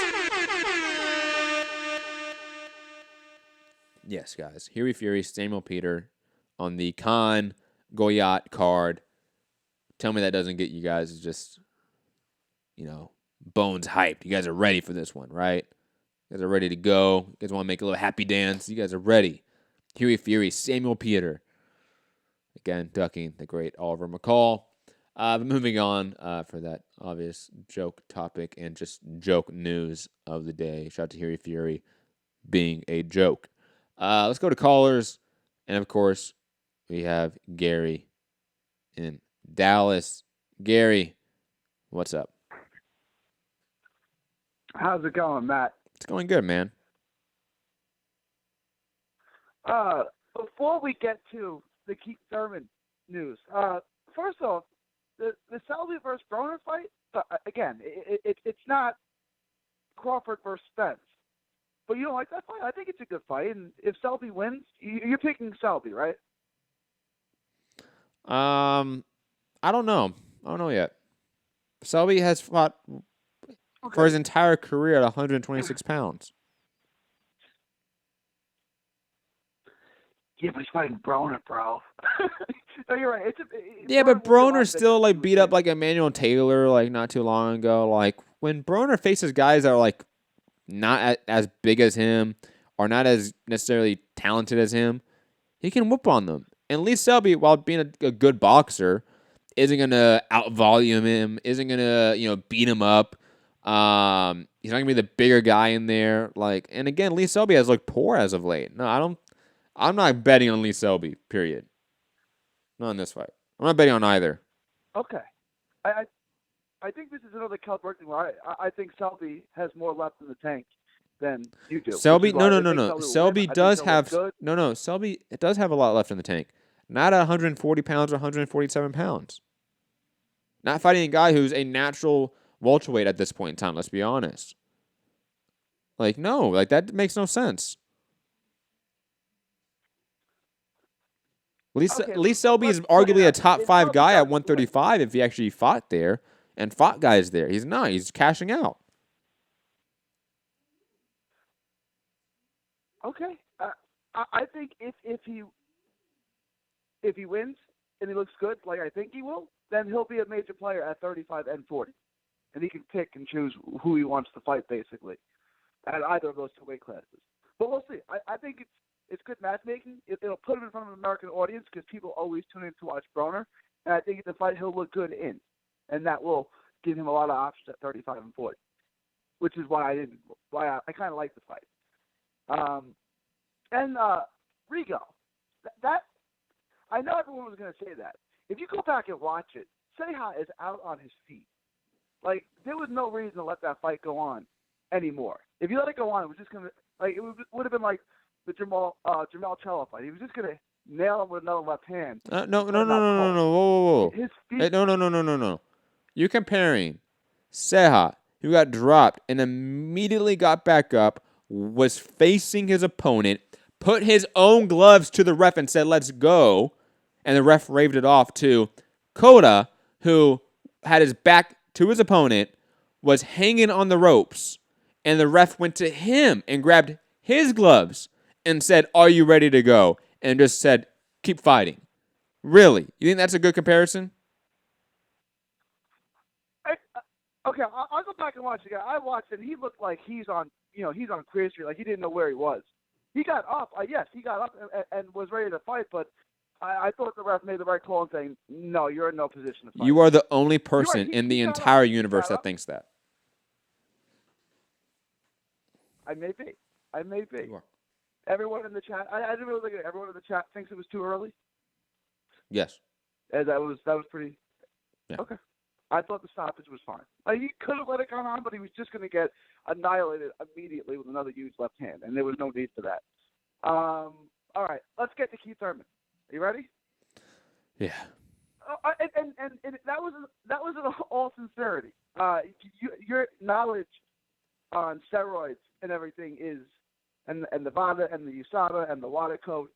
Yes, guys. Hughie Fury, Samuel Peter on the Khan Goyat card. Tell me that doesn't get you guys just, bones hyped. You guys are ready for this one, right? You guys are ready to go. You guys want to make a little happy dance. You guys are ready. Hughie Fury, Samuel Peter. Again, ducking the great Oliver McCall. But moving on for that obvious joke topic and just joke news of the day. Shout out to Hughie Fury being a joke. Let's go to callers. And, of course, we have Gary in Dallas. Gary, what's up? How's it going, Matt? It's going good, man. Before we get to the Keith Thurman news, first off, the Selby versus Broner fight, again, it's not Crawford versus Spence. But you don't like that fight? I think it's a good fight. And if Selby wins, you're picking Selby, right? I don't know. I don't know yet. Selby has fought for his entire career at 126 pounds. Yeah, but he's fighting Broner, bro. No, you're right. Yeah, but Broner still like beat up like Emmanuel Taylor like not too long ago. Like when Broner faces guys that are like not as big as him or not as necessarily talented as him, he can whoop on them. And Lee Selby, while being a good boxer, isn't gonna out-volume him, isn't gonna beat him up. He's not gonna be the bigger guy in there. Like, and again, Lee Selby has looked poor as of late. No, I'm not betting on Lee Selby. Period. Not in this fight. I'm not betting on either. Okay, I think this is another Cal Berkeley where I think Selby has more left in the tank than you do. Selby, no. Selby does have Selby it does have a lot left in the tank. Not at 140 pounds or 147 pounds. Not fighting a guy who's a natural welterweight at this point in time. Let's be honest. Like no, like that makes no sense. Lee Selby is arguably a top 5 guy at 135 if he actually fought there and fought guys there. He's not. He's cashing out. Okay, I think if he wins and he looks good, like I think he will, then he'll be a major player at 35 and 40, and he can pick and choose who he wants to fight basically at either of those 2 weight classes. But we'll see. I think it's good matchmaking. It'll put him in front of an American audience because people always tune in to watch Broner, and I think it's a fight he'll look good in, and that will give him a lot of options at 35 and 40, which is why I kind of like the fight. And Rigo, that I know everyone was going to say that. If you go back and watch it, Ceja is out on his feet. Like there was no reason to let that fight go on anymore. If you let it go on, it was just going to it would have been like the Jermell Charlo fight. He was just going to nail him with another left hand. No. Whoa. His feet. No. You're comparing Ceja, who got dropped and immediately got back up, was facing his opponent, put his own gloves to the ref and said, "Let's go," and the ref raved it off to Cota, who had his back to his opponent, was hanging on the ropes, and the ref went to him and grabbed his gloves and said, "Are you ready to go?" and just said, "Keep fighting." Really? You think that's a good comparison? Okay, I'll go back and watch it again. I watched it. He looked like he's on Queer Street, like he didn't know where he was. He got up. Yes, he got up and was ready to fight, but I thought the ref made the right call in saying, "No, you're in no position to fight." You are the only person in the entire universe that thinks that. I may be. You are. Everyone in the chat. I didn't really look at it. Everyone in the chat thinks it was too early. Yes. And that was pretty. Yeah. Okay. I thought the stoppage was fine. He could have let it go on, but he was just going to get annihilated immediately with another huge left hand, and there was no need for that. All right, let's get to Keith Thurman. Are you ready? Yeah. And that was in all sincerity. Your knowledge on steroids and everything is, and the VADA and the USADA and the WADA code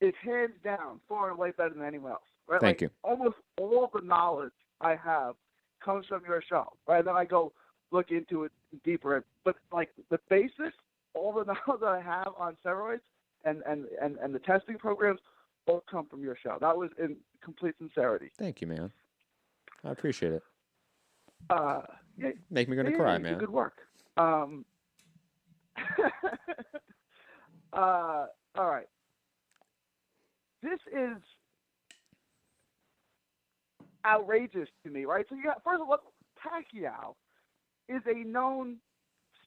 is hands down far and away better than anyone else. Right? Thank you. Almost all the knowledge I have comes from your show, right? And then I go look into it deeper. But like the basis, all the knowledge that I have on steroids and the testing programs all come from your show. That was in complete sincerity. Thank you, man. I appreciate it. Yeah, Make me gonna cry, man. Good work. All right. This is outrageous to me, right? So you got, first of all, Pacquiao is a known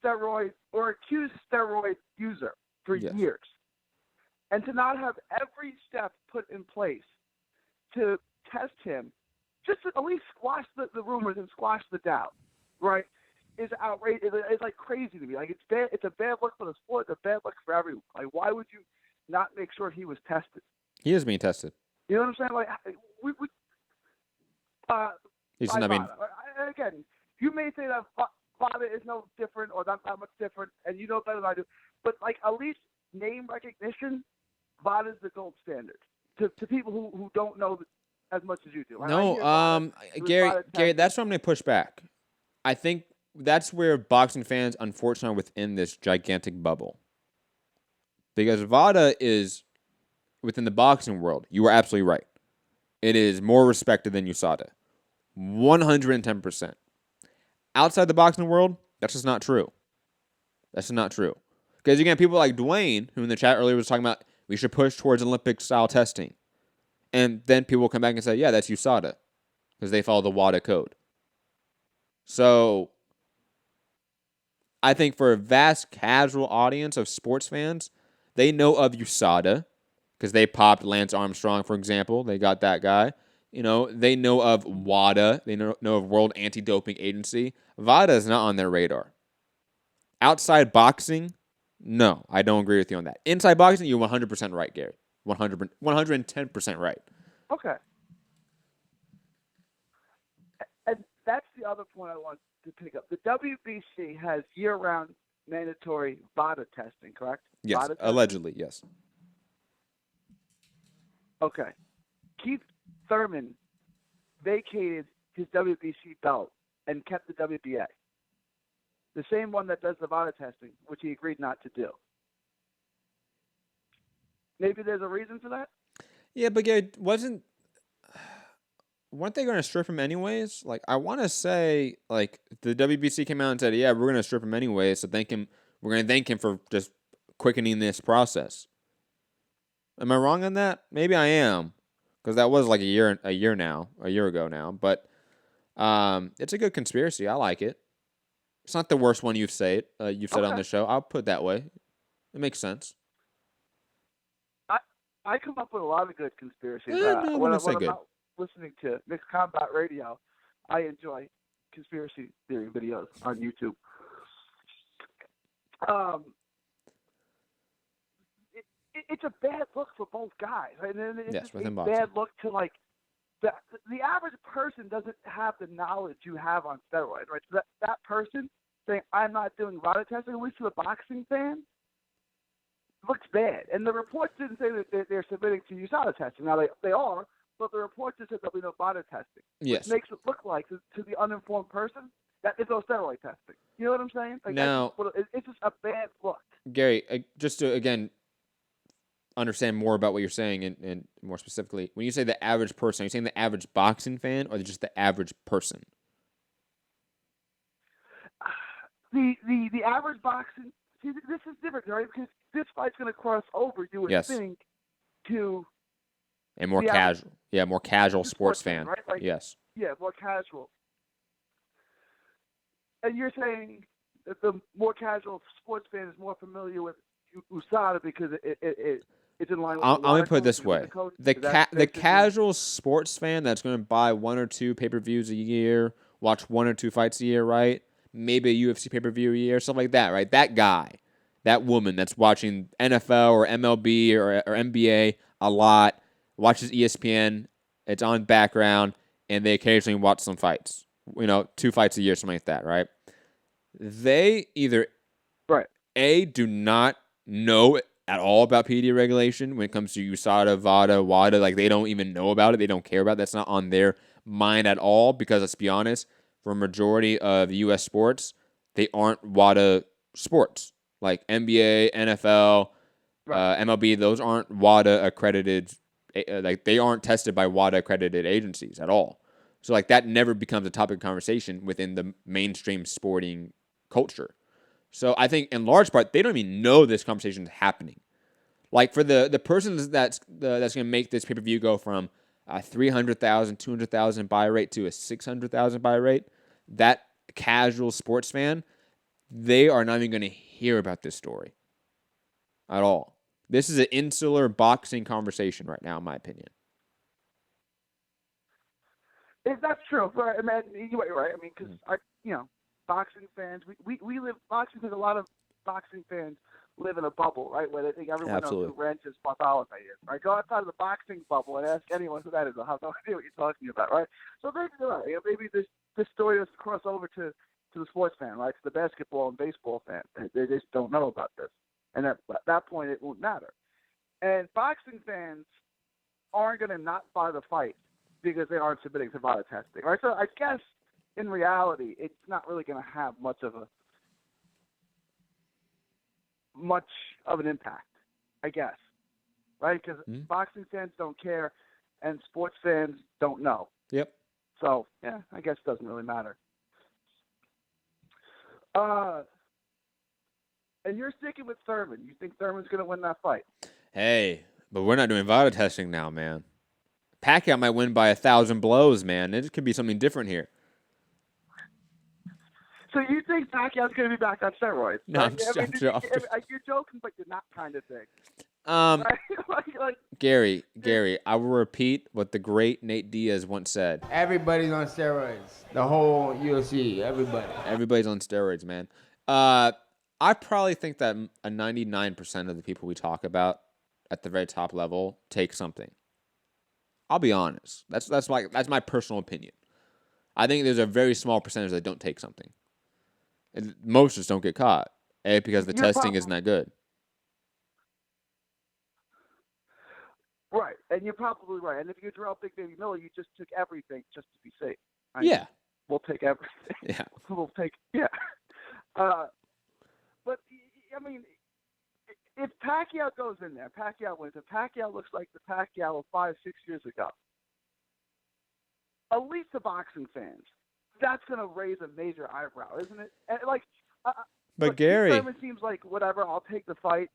steroid or accused steroid user for years. And to not have every step put in place to test him, just to at least squash the rumors and squash the doubt, right, is outrageous. It's like crazy to me. Like, it's bad. It's a bad look for the sport. It's a bad look for everyone. Like, why would you not make sure he was tested? He is being tested. You know what I'm saying? Like, He's by not being. VADA. And again, you may say that VADA is no different or not that much different, and you know better than I do. But like at least name recognition, VADA is the gold standard to people who don't know as much as you do. No, Gary, that's where I'm going to push back. I think that's where boxing fans, unfortunately, are within this gigantic bubble. Because VADA is, within the boxing world, you are absolutely right. It is more respected than USADA. 110%. Outside the boxing world, that's just not true. That's just not true. Because you get people like Dwayne, who in the chat earlier was talking about we should push towards Olympic-style testing. And then people will come back and say, yeah, that's USADA. Because they follow the WADA code. So, I think for a vast casual audience of sports fans, they know of USADA because they popped Lance Armstrong, for example. They got that guy. You know, they know of WADA. They know of World Anti-Doping Agency. VADA is not on their radar. Outside boxing, no, I don't agree with you on that. Inside boxing, you're 100% right, Gary. 110% right. Okay. And that's the other point I want to pick up. The WBC has year-round mandatory VADA testing, correct? Yes, VADA testing? allegedly, yes. Okay. Keith Thurman vacated his WBC belt and kept the WBA. The same one that does the VADA testing, which he agreed not to do. Maybe there's a reason for that? Yeah, but Gary, weren't they going to strip him anyways? Like, I want to say, like, the WBC came out and said, yeah, we're going to strip him anyways, so we're going to thank him for just quickening this process. Am I wrong on that? Maybe I am, because that was like a year ago now. But it's a good conspiracy. I like it. It's not the worst one you've said on the show. I'll put it that way. It makes sense. I come up with a lot of good conspiracies. When I'm not listening to Mixed Combat Radio, I enjoy conspiracy theory videos on YouTube. It's a bad look for both guys. And then it's a bad look to like the average person doesn't have the knowledge you have on steroids, right? So that person saying I'm not doing VADA testing, at least to a boxing fan, looks bad. And the reports didn't say that they're submitting to USADA testing. Now they are, but the reports just said there'll be no VADA testing. Yes. Which makes it look like to the uninformed person that it's no steroid testing. You know what I'm saying? Like, now, it's just a bad look. Gary, just to again understand more about what you're saying and more specifically, when you say the average person, are you saying the average boxing fan or just the average person? The average boxing, see, this is different, right? Because this fight's going to cross over, you would think, to a more casual, more casual sports fan, right? Like, yes. Yeah, more casual. And you're saying that the more casual sports fan is more familiar with USADA because it's in line with I'm going to put it this way. The casual sports fan that's going to buy 1 or 2 pay-per-views a year, watch 1 or 2 fights a year, right? Maybe a UFC pay-per-view a year, something like that, right? That guy, that woman that's watching NFL or MLB or NBA a lot, watches ESPN, it's on background, and they occasionally watch some fights. 2 fights a year, something like that, right? They either, do not know at all about PED regulation when it comes to USADA, VADA, WADA. Like, they don't even know about it. They don't care about it. That's not on their mind at all because, let's be honest, for a majority of U.S. sports, they aren't WADA sports. Like NBA, NFL, MLB, those aren't WADA accredited. Like, they aren't tested by WADA accredited agencies at all. So, like, that never becomes a topic of conversation within the mainstream sporting culture. So I think in large part, they don't even know this conversation is happening. Like, for the person that's going to make this pay-per-view go from a 300,000, 200,000 buy rate to a 600,000 buy rate, that casual sports fan, they are not even going to hear about this story at all. This is an insular boxing conversation right now, in my opinion. That's true. I mean, you're right. I mean, because boxing fans, we live boxing because a lot of boxing fans live in a bubble, right, where they think everyone Absolutely. knows who Ranches Bartholomew is, right? Go outside of the boxing bubble and ask anyone who that is. They'll have no idea what you're talking about, right? So maybe you're right. Maybe this story doesn't cross over to the sports fan, right, to the basketball and baseball fan. They just don't know about this. And at that point, it won't matter. And boxing fans aren't going to not buy the fight because they aren't submitting to VADA testing, right? So I guess in reality, it's not really going to have much of an impact, I guess, right? Because boxing fans don't care and sports fans don't know. Yep. So, yeah, I guess it doesn't really matter. And you're sticking with Thurman. You think Thurman's going to win that fight? Hey, but we're not doing VADA testing now, man. Pacquiao might win by 1,000 blows, man. It could be something different here. So you think Pacquiao's going to be back on steroids? No, right? I'm joking. You're joking, but you're not kind of thing. Right? Gary, I will repeat what the great Nate Diaz once said. Everybody's on steroids. The whole UFC, everybody. Everybody's on steroids, man. I probably think that a 99% of the people we talk about at the very top level take something. I'll be honest. That's my personal opinion. I think there's a very small percentage that don't take something. And most just don't get caught. Because the testing isn't that good. Right, and you're probably right. And if you're Jermell Big Baby Miller, you just took everything just to be safe. Yeah. We'll take everything. Yeah. But, I mean, if Pacquiao goes in there, Pacquiao wins, if Pacquiao looks like the Pacquiao of 5-6 years ago, at least the boxing fans, that's going to raise a major eyebrow, isn't it? And but Gary, Thurman seems like, whatever, I'll take the fight.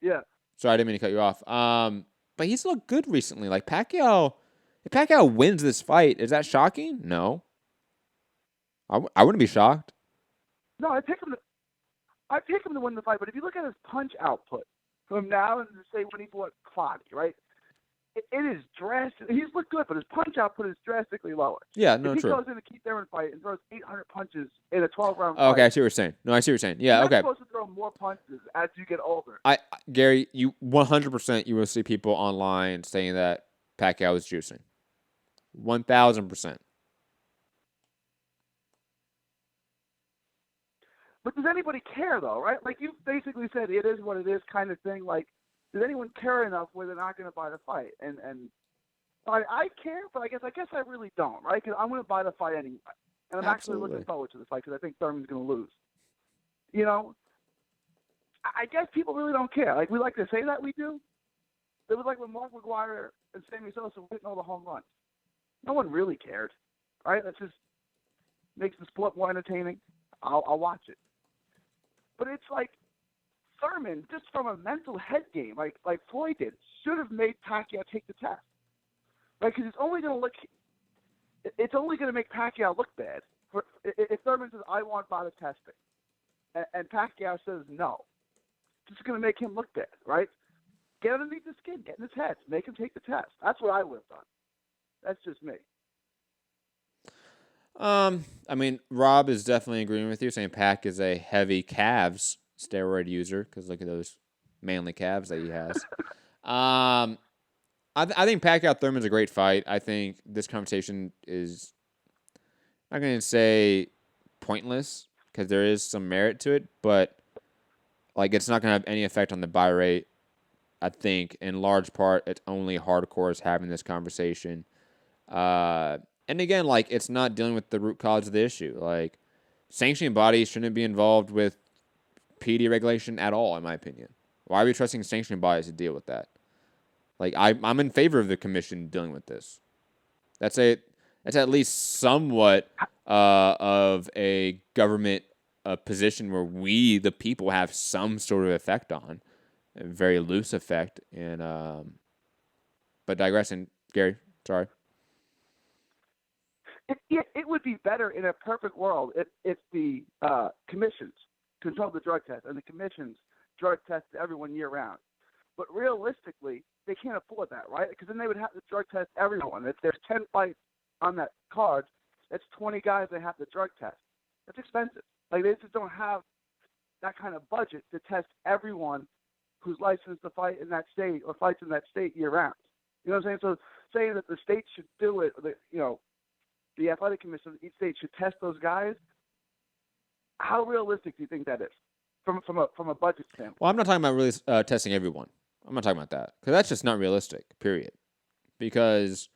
Yeah. Sorry, I didn't mean to cut you off. But he's looked good recently. Like Pacquiao, if Pacquiao wins this fight, is that shocking? No. I wouldn't be shocked. No, I pick him to win the fight. But if you look at his punch output from now and say when he fought Clottey, right? It is drastic. He's looked good, but his punch output is drastically lower. Yeah, no, if he true. goes in a Keith Thurman fight and throws 800 punches in a 12-round fight. Okay, I see what you're saying. No, I see what you're saying. Yeah, you're okay. You're supposed to throw more punches as you get older. Gary, you 100% you will see people online saying that Pacquiao is juicing. 1,000%. But does anybody care, though, right? Like, you basically said it is what it is kind of thing. Like, does anyone care enough where they're not going to buy the fight? And I care, but I guess I really don't, right? Because I'm going to buy the fight anyway. And I'm actually looking forward to the fight because I think Thurman's going to lose. You know? I guess people really don't care. Like, we like to say that we do. It was like when Mark McGuire and Sammy Sosa were hitting all the home runs. No one really cared, right? That just makes the sport more entertaining. I'll watch it. But it's like Thurman, just from a mental head game, like Floyd did, should have made Pacquiao take the test, right? Because it's only going to make Pacquiao look bad. If Thurman says, "I want VADA testing," and Pacquiao says no, it's just going to make him look bad, right? Get underneath the skin, get in his head, make him take the test. That's what I would have done. That's just me. I mean, Rob is definitely agreeing with you, saying Pac is a heavy calves steroid user because look at those manly calves that he has. I think Pacquiao Thurman's a great fight. I think this conversation is, I'm not going to say pointless because there is some merit to it, but like it's not going to have any effect on the buy rate. I think in large part it's only hardcores having this conversation. And again, like, it's not dealing with the root cause of the issue. Like, sanctioning bodies shouldn't be involved with PD regulation at all, in my opinion. Why are we trusting sanctioning bodies to deal with that? Like, I'm in favor of the commission dealing with this. That's at least somewhat of a government position where we, the people, have some sort of effect on. A very loose effect. And but digressing, Gary, sorry. It would be better in a perfect world if the commissions control the drug test and the commissions drug test everyone year round. But realistically, they can't afford that, right? Because then they would have to drug test everyone. If there's 10 fights on that card, that's 20 guys they have to drug test. That's expensive. Like, they just don't have that kind of budget to test everyone who's licensed to fight in that state or fights in that state year round. You know what I'm saying? So saying that the state should do it, the athletic commission of each state should test those guys. How realistic do you think that is from a budget standpoint? Well, I'm not talking about really testing everyone. I'm not talking about that because that's just not realistic. Period. Because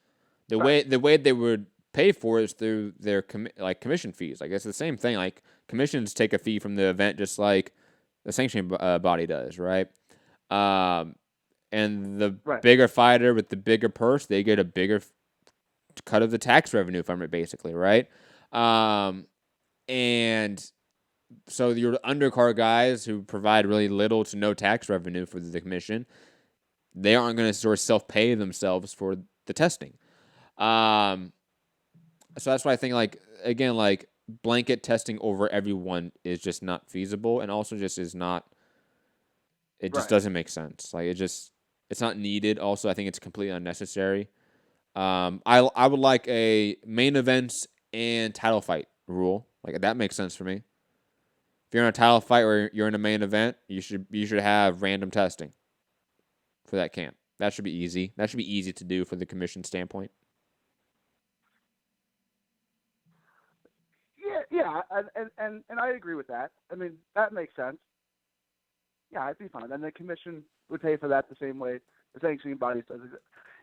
the way they would pay for it is through their commission fees. Like it's the same thing. Like commissions take a fee from the event, just like the sanctioning body does, right? And the bigger fighter with the bigger purse, they get a bigger cut of the tax revenue from it, basically, right? And so your undercard guys who provide really little to no tax revenue for the commission, they aren't going to sort of self-pay themselves for the testing. So that's why I think, like blanket testing over everyone is just not feasible, and also just is not. It just doesn't make sense. Like it's not needed. Also, I think it's completely unnecessary. I would like a main events and title fight rule. Like that makes sense for me. If you're in a title fight or you're in a main event, you should have random testing for that camp. That should be easy. That should be easy to do for the commission standpoint. Yeah, and I agree with that. I mean, that makes sense. Yeah, I'd be fine. And the commission would pay for that the same way the sanctioning body does.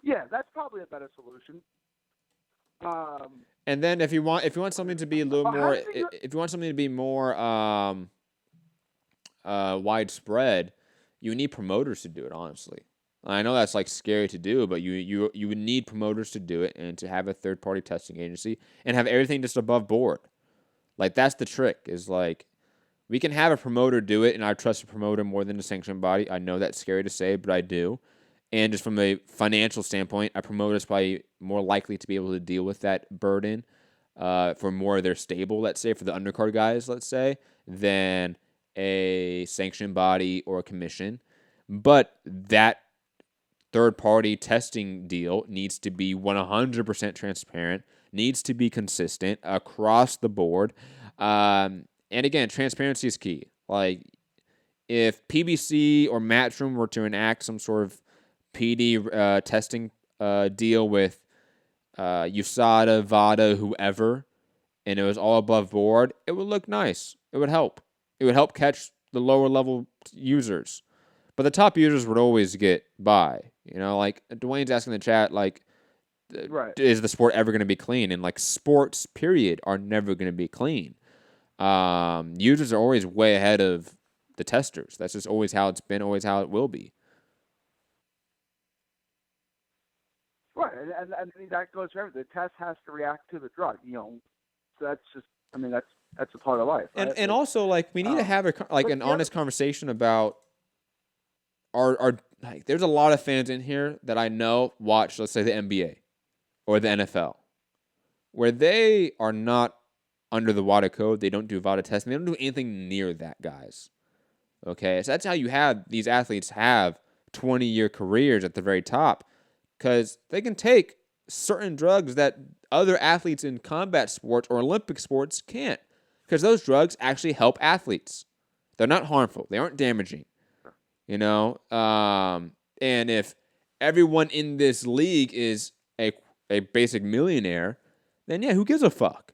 Yeah, that's probably a better solution. And then if you want something to be a little more, if you want something to be more widespread, you need promoters to do it. Honestly, I know that's like scary to do, but you would need promoters to do it and to have a third party testing agency and have everything just above board. Like that's the trick. Is like we can have a promoter do it, and I trust a promoter more than a sanctioning body. I know that's scary to say, but I do. And just from a financial standpoint, a promoter is probably more likely to be able to deal with that burden for more of their stable, let's say, for the undercard guys, let's say, than a sanctioned body or a commission. But that third-party testing deal needs to be 100% transparent, needs to be consistent across the board. And again, transparency is key. Like, if PBC or Matchroom were to enact some sort of PD testing deal with USADA, VADA, whoever, and it was all above board, it would look nice. It would help. It would help catch the lower level users. But the top users would always get by. You know, like Dwayne's asking in the chat, like, is the sport ever going to be clean? And like sports, period, are never going to be clean. Users are always way ahead of the testers. That's just always how it's been, always how it will be. Right, and that goes for everything. The test has to react to the drug, So that's just, I mean, that's a part of life. Right? And also, like, we need to have an honest conversation about our like. There's a lot of fans in here that I know watch, let's say, the NBA or the NFL, where they are not under the WADA code. They don't do VADA testing. They don't do anything near that, guys. Okay, so that's how you have these athletes have 20-year careers at the very top. Because they can take certain drugs that other athletes in combat sports or Olympic sports can't. Because those drugs actually help athletes. They're not harmful. They aren't damaging. And if everyone in this league is a basic millionaire, then yeah, who gives a fuck?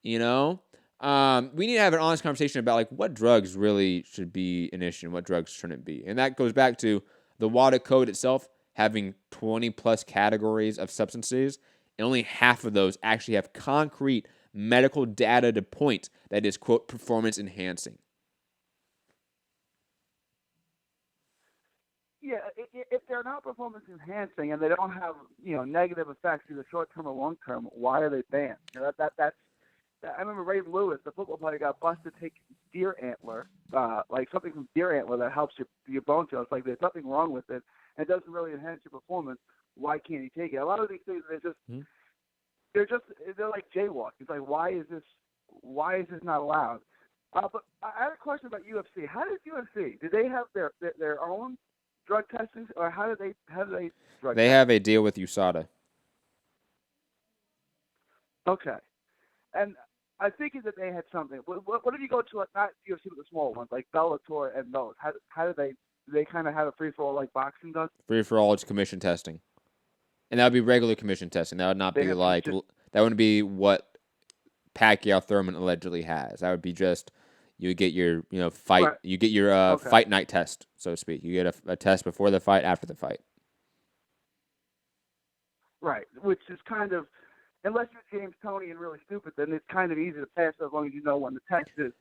We need to have an honest conversation about like what drugs really should be an issue and what drugs shouldn't be. And that goes back to the WADA code itself having 20-plus categories of substances, and only half of those actually have concrete medical data to point that is, quote, performance enhancing. Yeah, if they're not performance enhancing and they don't have, negative effects either short term or long term, why are they banned? That's. I remember Ray Lewis, the football player, got busted taking deer antler, like something from deer antler that helps your bone cells. Like there's nothing wrong with it. It doesn't really enhance your performance. Why can't he take it? A lot of these things, they're like jaywalking. It's like, why is this not allowed? But I had a question about UFC. How does UFC? Do they have their own drug testing, or how do they drug? They have a deal with USADA. Okay, and I figured that they had something. What if you go to not UFC but the small ones like Bellator and those? How do they kind of have a free for all like boxing does? Free for all, it's commission testing, and that would be regular commission testing. That would not be like that wouldn't be what Pacquiao Thurman allegedly has. That would be just you get your fight Right. you get your fight night test, so to speak. You get a test before the fight, after the fight. Right, which is kind of, unless you're James Toney and really stupid, then it's kind of easy to pass as long as you know when the test is.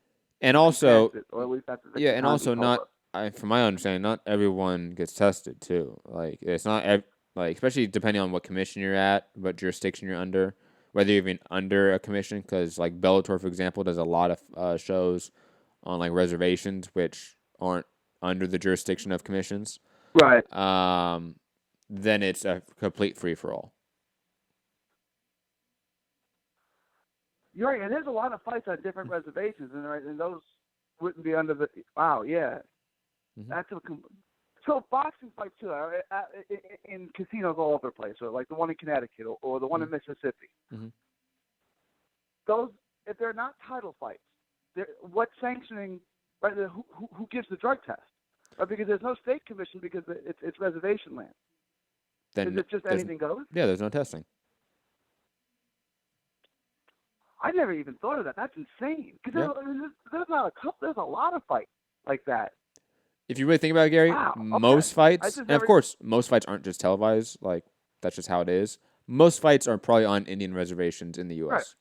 And also, or at least that's and also from my understanding, not everyone gets tested too. Like it's not like, especially depending on what commission you're at, what jurisdiction you're under, whether you're even under a commission. Because like Bellator, for example, does a lot of shows on like reservations, which aren't under the jurisdiction of commissions. Right. Then it's a complete free for all. You're right, and there's a lot of fights on different reservations, and those wouldn't be under the. Wow, yeah, that's so boxing fights too in casinos all over the place, or like the one in Connecticut or the one in Mississippi. Mm-hmm. Those, if they're not title fights, what's sanctioning? Right, who gives the drug test? Right, because there's no state commission because it's reservation land. Then is it just anything goes? Yeah, there's no testing. I never even thought of that. That's insane. Because there's a lot of fights like that. If you really think about it, Gary, wow, most fights, and of course, most fights aren't just televised. Like that's just how it is. Most fights are probably on Indian reservations in the U.S.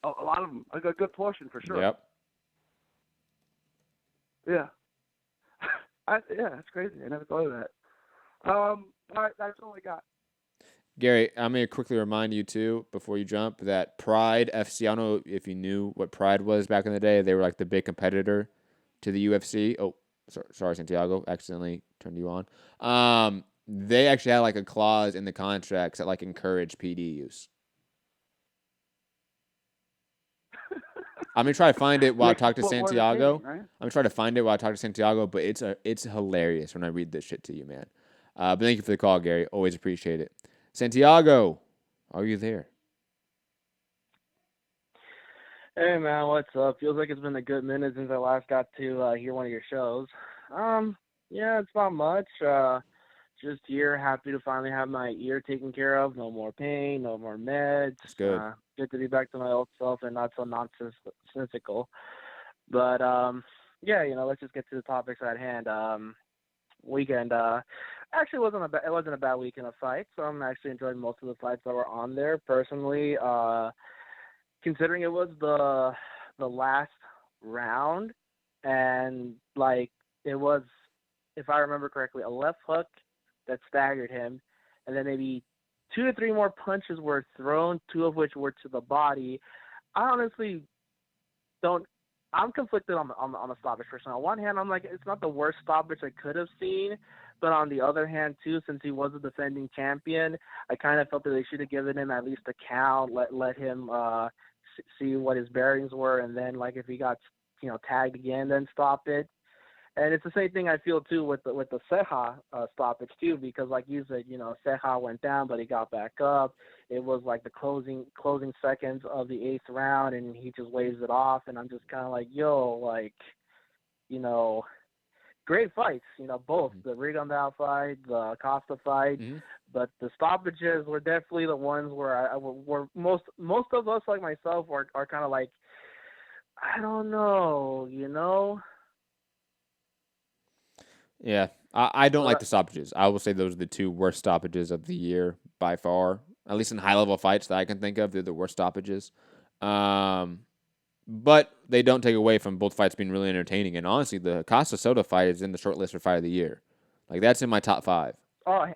Right. A lot of them, a good portion for sure. Yep. Yeah. Yeah, that's crazy. I never thought of that. All right, that's all I got. Gary, I'm going to quickly remind you, too, before you jump, that Pride FC, I don't know if you knew what Pride was back in the day. They were like the big competitor to the UFC. Oh, sorry, Santiago. Accidentally turned you on. They actually had like a clause in the contracts that like encouraged PD use. I'm going to try to find it while I talk to Santiago. Right? I'm going to try to find it while I talk to Santiago, but it's hilarious when I read this shit to you, man. But thank you for the call, Gary. Always appreciate it. Santiago, are you there? Hey, man, what's up? Feels like it's been a good minute since I last got to hear one of your shows. Yeah, it's not much. Just here, happy to finally have my ear taken care of. No more pain, no more meds. That's good. Good to be back to my old self and not so nonsensical. But, yeah, let's just get to the topics at hand. Weekend, actually it wasn't a bad weekend of fights. So I'm actually enjoying most of the fights that were on there. Personally, considering it was the last round, and like it was, if I remember correctly, a left hook that staggered him, and then maybe 2 to 3 more punches were thrown, 2 of which were to the body. I honestly don't. I'm conflicted on the stoppage person. On one hand, I'm like, it's not the worst stoppage I could have seen, but on the other hand, too, since he was a defending champion, I kind of felt that they should have given him at least a count, let him see what his bearings were, and then like if he got tagged again, then stop it. And it's the same thing I feel too with the Ceja stoppage too, because like you said, Ceja went down, but he got back up. It was like the closing seconds of the 8th round, and he just waves it off. And I'm just kind of like, great fights, both the Rigondeaux fight, the Costa fight, but the stoppages were definitely the ones where were most of us, like myself, are kind of like, I don't know, Yeah, I don't like the stoppages. I will say those are the 2 worst stoppages of the year by far. At least in high-level fights that I can think of, they're the worst stoppages. But they don't take away from both fights being really entertaining. And honestly, the Costa Soto fight is in the short list for fight of the year. Like, that's in my top 5. Oh,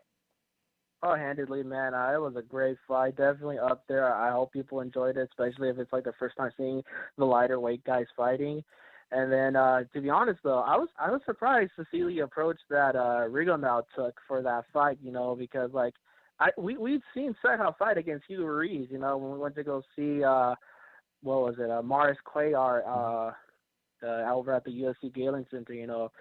handedly, man. It was a great fight. Definitely up there. I hope people enjoyed it, especially if it's like the first time seeing the lighter weight guys fighting. And then, to be honest, though, I was surprised to see the approach that Rigondeaux took for that fight, because, like, we've seen Ceja fight against Hugo Ruiz, when we went to go see, Maurice Cuellar over at the UFC Galen Center.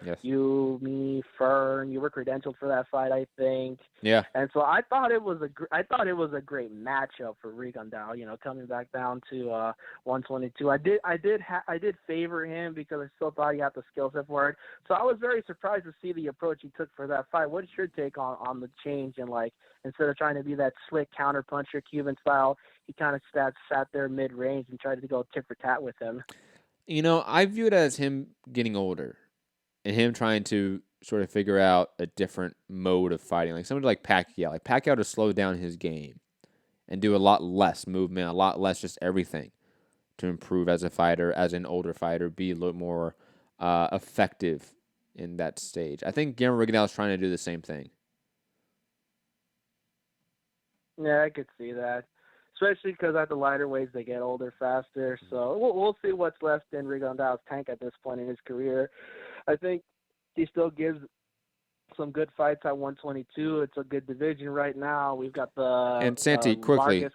Yes. You, me, Fern, you were credentialed for that fight, I think. Yeah. And so I thought it was a great matchup for Rigondeaux. Coming back down to 122. I did favor him because I still thought he had the skill set for it. So I was very surprised to see the approach he took for that fight. What's your take on the change and instead of trying to be that slick counterpuncher Cuban style, he kind of sat there mid-range and tried to go tit for tat with him? I view it as him getting older and him trying to sort of figure out a different mode of fighting. Like somebody like Pacquiao. Like Pacquiao to slow down his game and do a lot less movement, a lot less just everything to improve as a fighter, as an older fighter, be a little more effective in that stage. I think Guillermo Rigondeaux is trying to do the same thing. Yeah, I could see that. Especially because at the lighter weights, they get older faster. So we'll see what's left in Rigondeaux's tank at this point in his career. I think he still gives some good fights at 122. It's a good division right now. We've got the and Santi, quickly,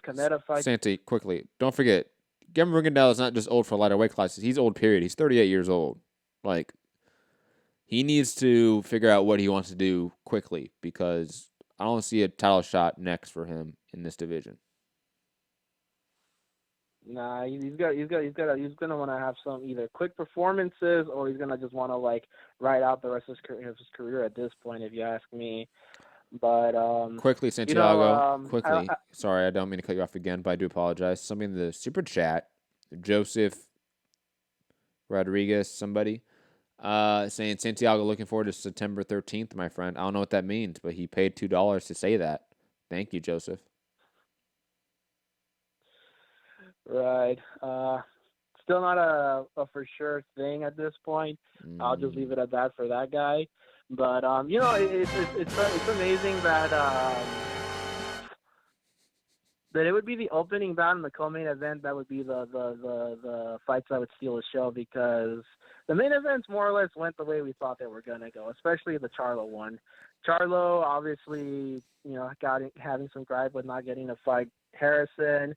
fight. Santi, quickly, don't forget, Guillermo Rigondeaux is not just old for lighter weight classes. He's old, period. He's 38 years old. Like, he needs to figure out what he wants to do quickly because I don't see a title shot next for him in this division. Nah, he's gonna want to have some either quick performances or he's gonna just want to ride out the rest of his career at this point, if you ask me. But quickly, Santiago, quickly. Sorry, I don't mean to cut you off again, but I do apologize. Somebody in the super chat, Joseph Rodriguez, somebody, saying Santiago looking forward to September 13th, my friend. I don't know what that means, but he paid $2 to say that. Thank you, Joseph. Right. Still not a for sure thing at this point. I'll just leave it at that for that guy. But it's amazing that it would be the opening bout in the co-main event. That would be the fights that would steal the show because the main events more or less went the way we thought they were gonna go, especially the Charlo one. Charlo obviously having some gripe with not getting to fight Harrison.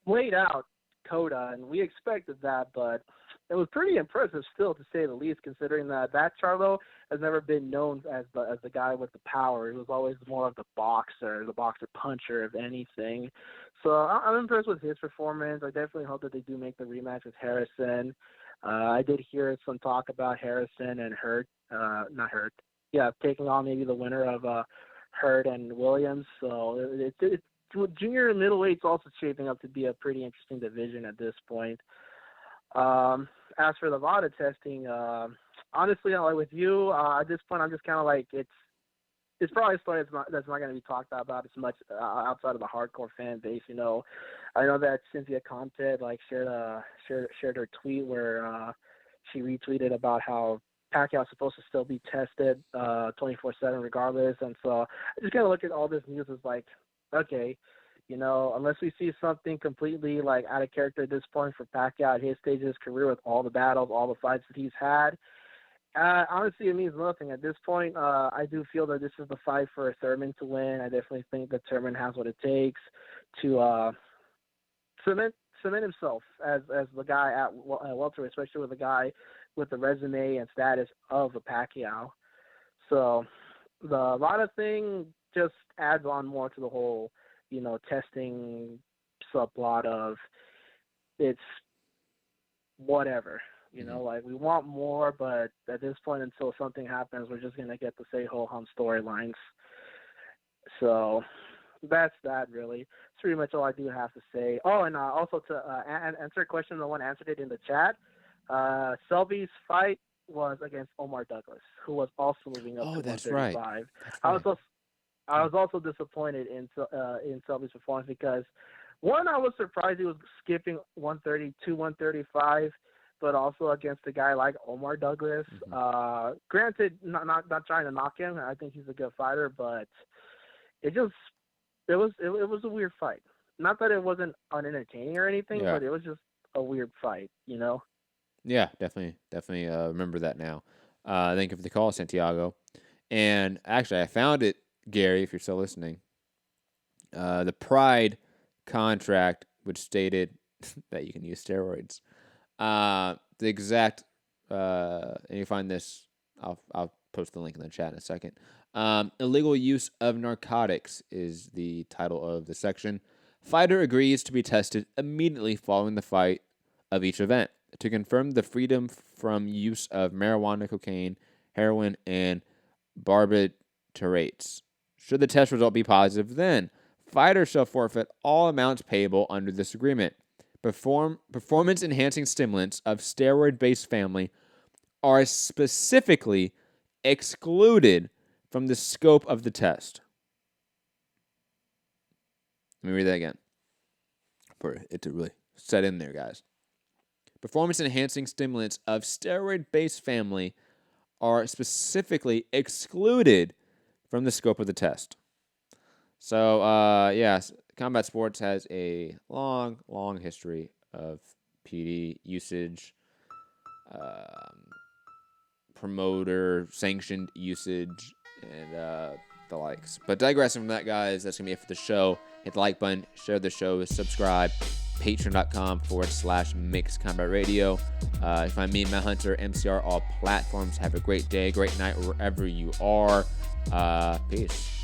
Laid out Coda, and we expected that, but it was pretty impressive still, to say the least, considering that Charlo has never been known as the guy with the power. He was always more of the boxer puncher, if anything. So I'm impressed with his performance. I definitely hope that they do make the rematch with Harrison. I did hear some talk about Harrison and taking on maybe the winner of Hurt and Williams. So it's junior and middleweight's also shaping up to be a pretty interesting division at this point. As for the VADA testing, honestly, with you, at this point, I'm just kind of like, it's probably a story that's not going to be talked about as much outside of the hardcore fan base. I know that Cynthia Conte shared her tweet where she retweeted about how Pacquiao is supposed to still be tested 24/7 regardless, and so I just kind of look at all this news as okay, unless we see something completely out of character at this point for Pacquiao at his stage of his career with all the battles, all the fights that he's had, honestly, it means nothing at this point. I do feel that this is the fight for Thurman to win. I definitely think that Thurman has what it takes to cement himself as the guy at welterweight, especially with a guy with the resume and status of a Pacquiao. So the VADA thing just adds on more to the whole, testing subplot of it's whatever, we want more, but at this point, until something happens, we're just going to get the say ho hum storylines. So that's that, really. It's pretty much all I do have to say. Oh, and also to answer a question, no one answered it in the chat. Selby's fight was against Omar Douglas, who was also moving up to 135. Right. I was also disappointed in Selby's performance because, one, I was surprised he was skipping 130 to 135, but also against a guy like Omar Douglas. Mm-hmm. Granted, not trying to knock him. I think he's a good fighter, but it was a weird fight. Not that it wasn't unentertaining or anything, but it was just a weird fight, Yeah, definitely remember that now. Thank you for the call, Santiago. And actually, I found it, Gary, if you're still listening. The Pride contract, which stated that you can use steroids. The exact and you find this, I'll post the link in the chat in a second. Illegal use of narcotics is the title of the section. Fighter agrees to be tested immediately following the fight of each event to confirm the freedom from use of marijuana, cocaine, heroin, and barbiturates. Should the test result be positive, then fighter shall forfeit all amounts payable under this agreement. Performance-enhancing stimulants of steroid-based family are specifically excluded from the scope of the test. Let me read that again for it to really set in there, guys. Performance-enhancing stimulants of steroid-based family are specifically excluded from the scope of the test. So, yes, combat sports has a long history of PD usage, promoter-sanctioned usage, and the likes. But digressing from that, guys, that's going to be it for the show. Hit the like button, share the show, subscribe. Patreon.com/Mixed Combat Radio. You find me, Matt Hunter, MCR, all platforms. Have a great day, great night, wherever you are. Peace.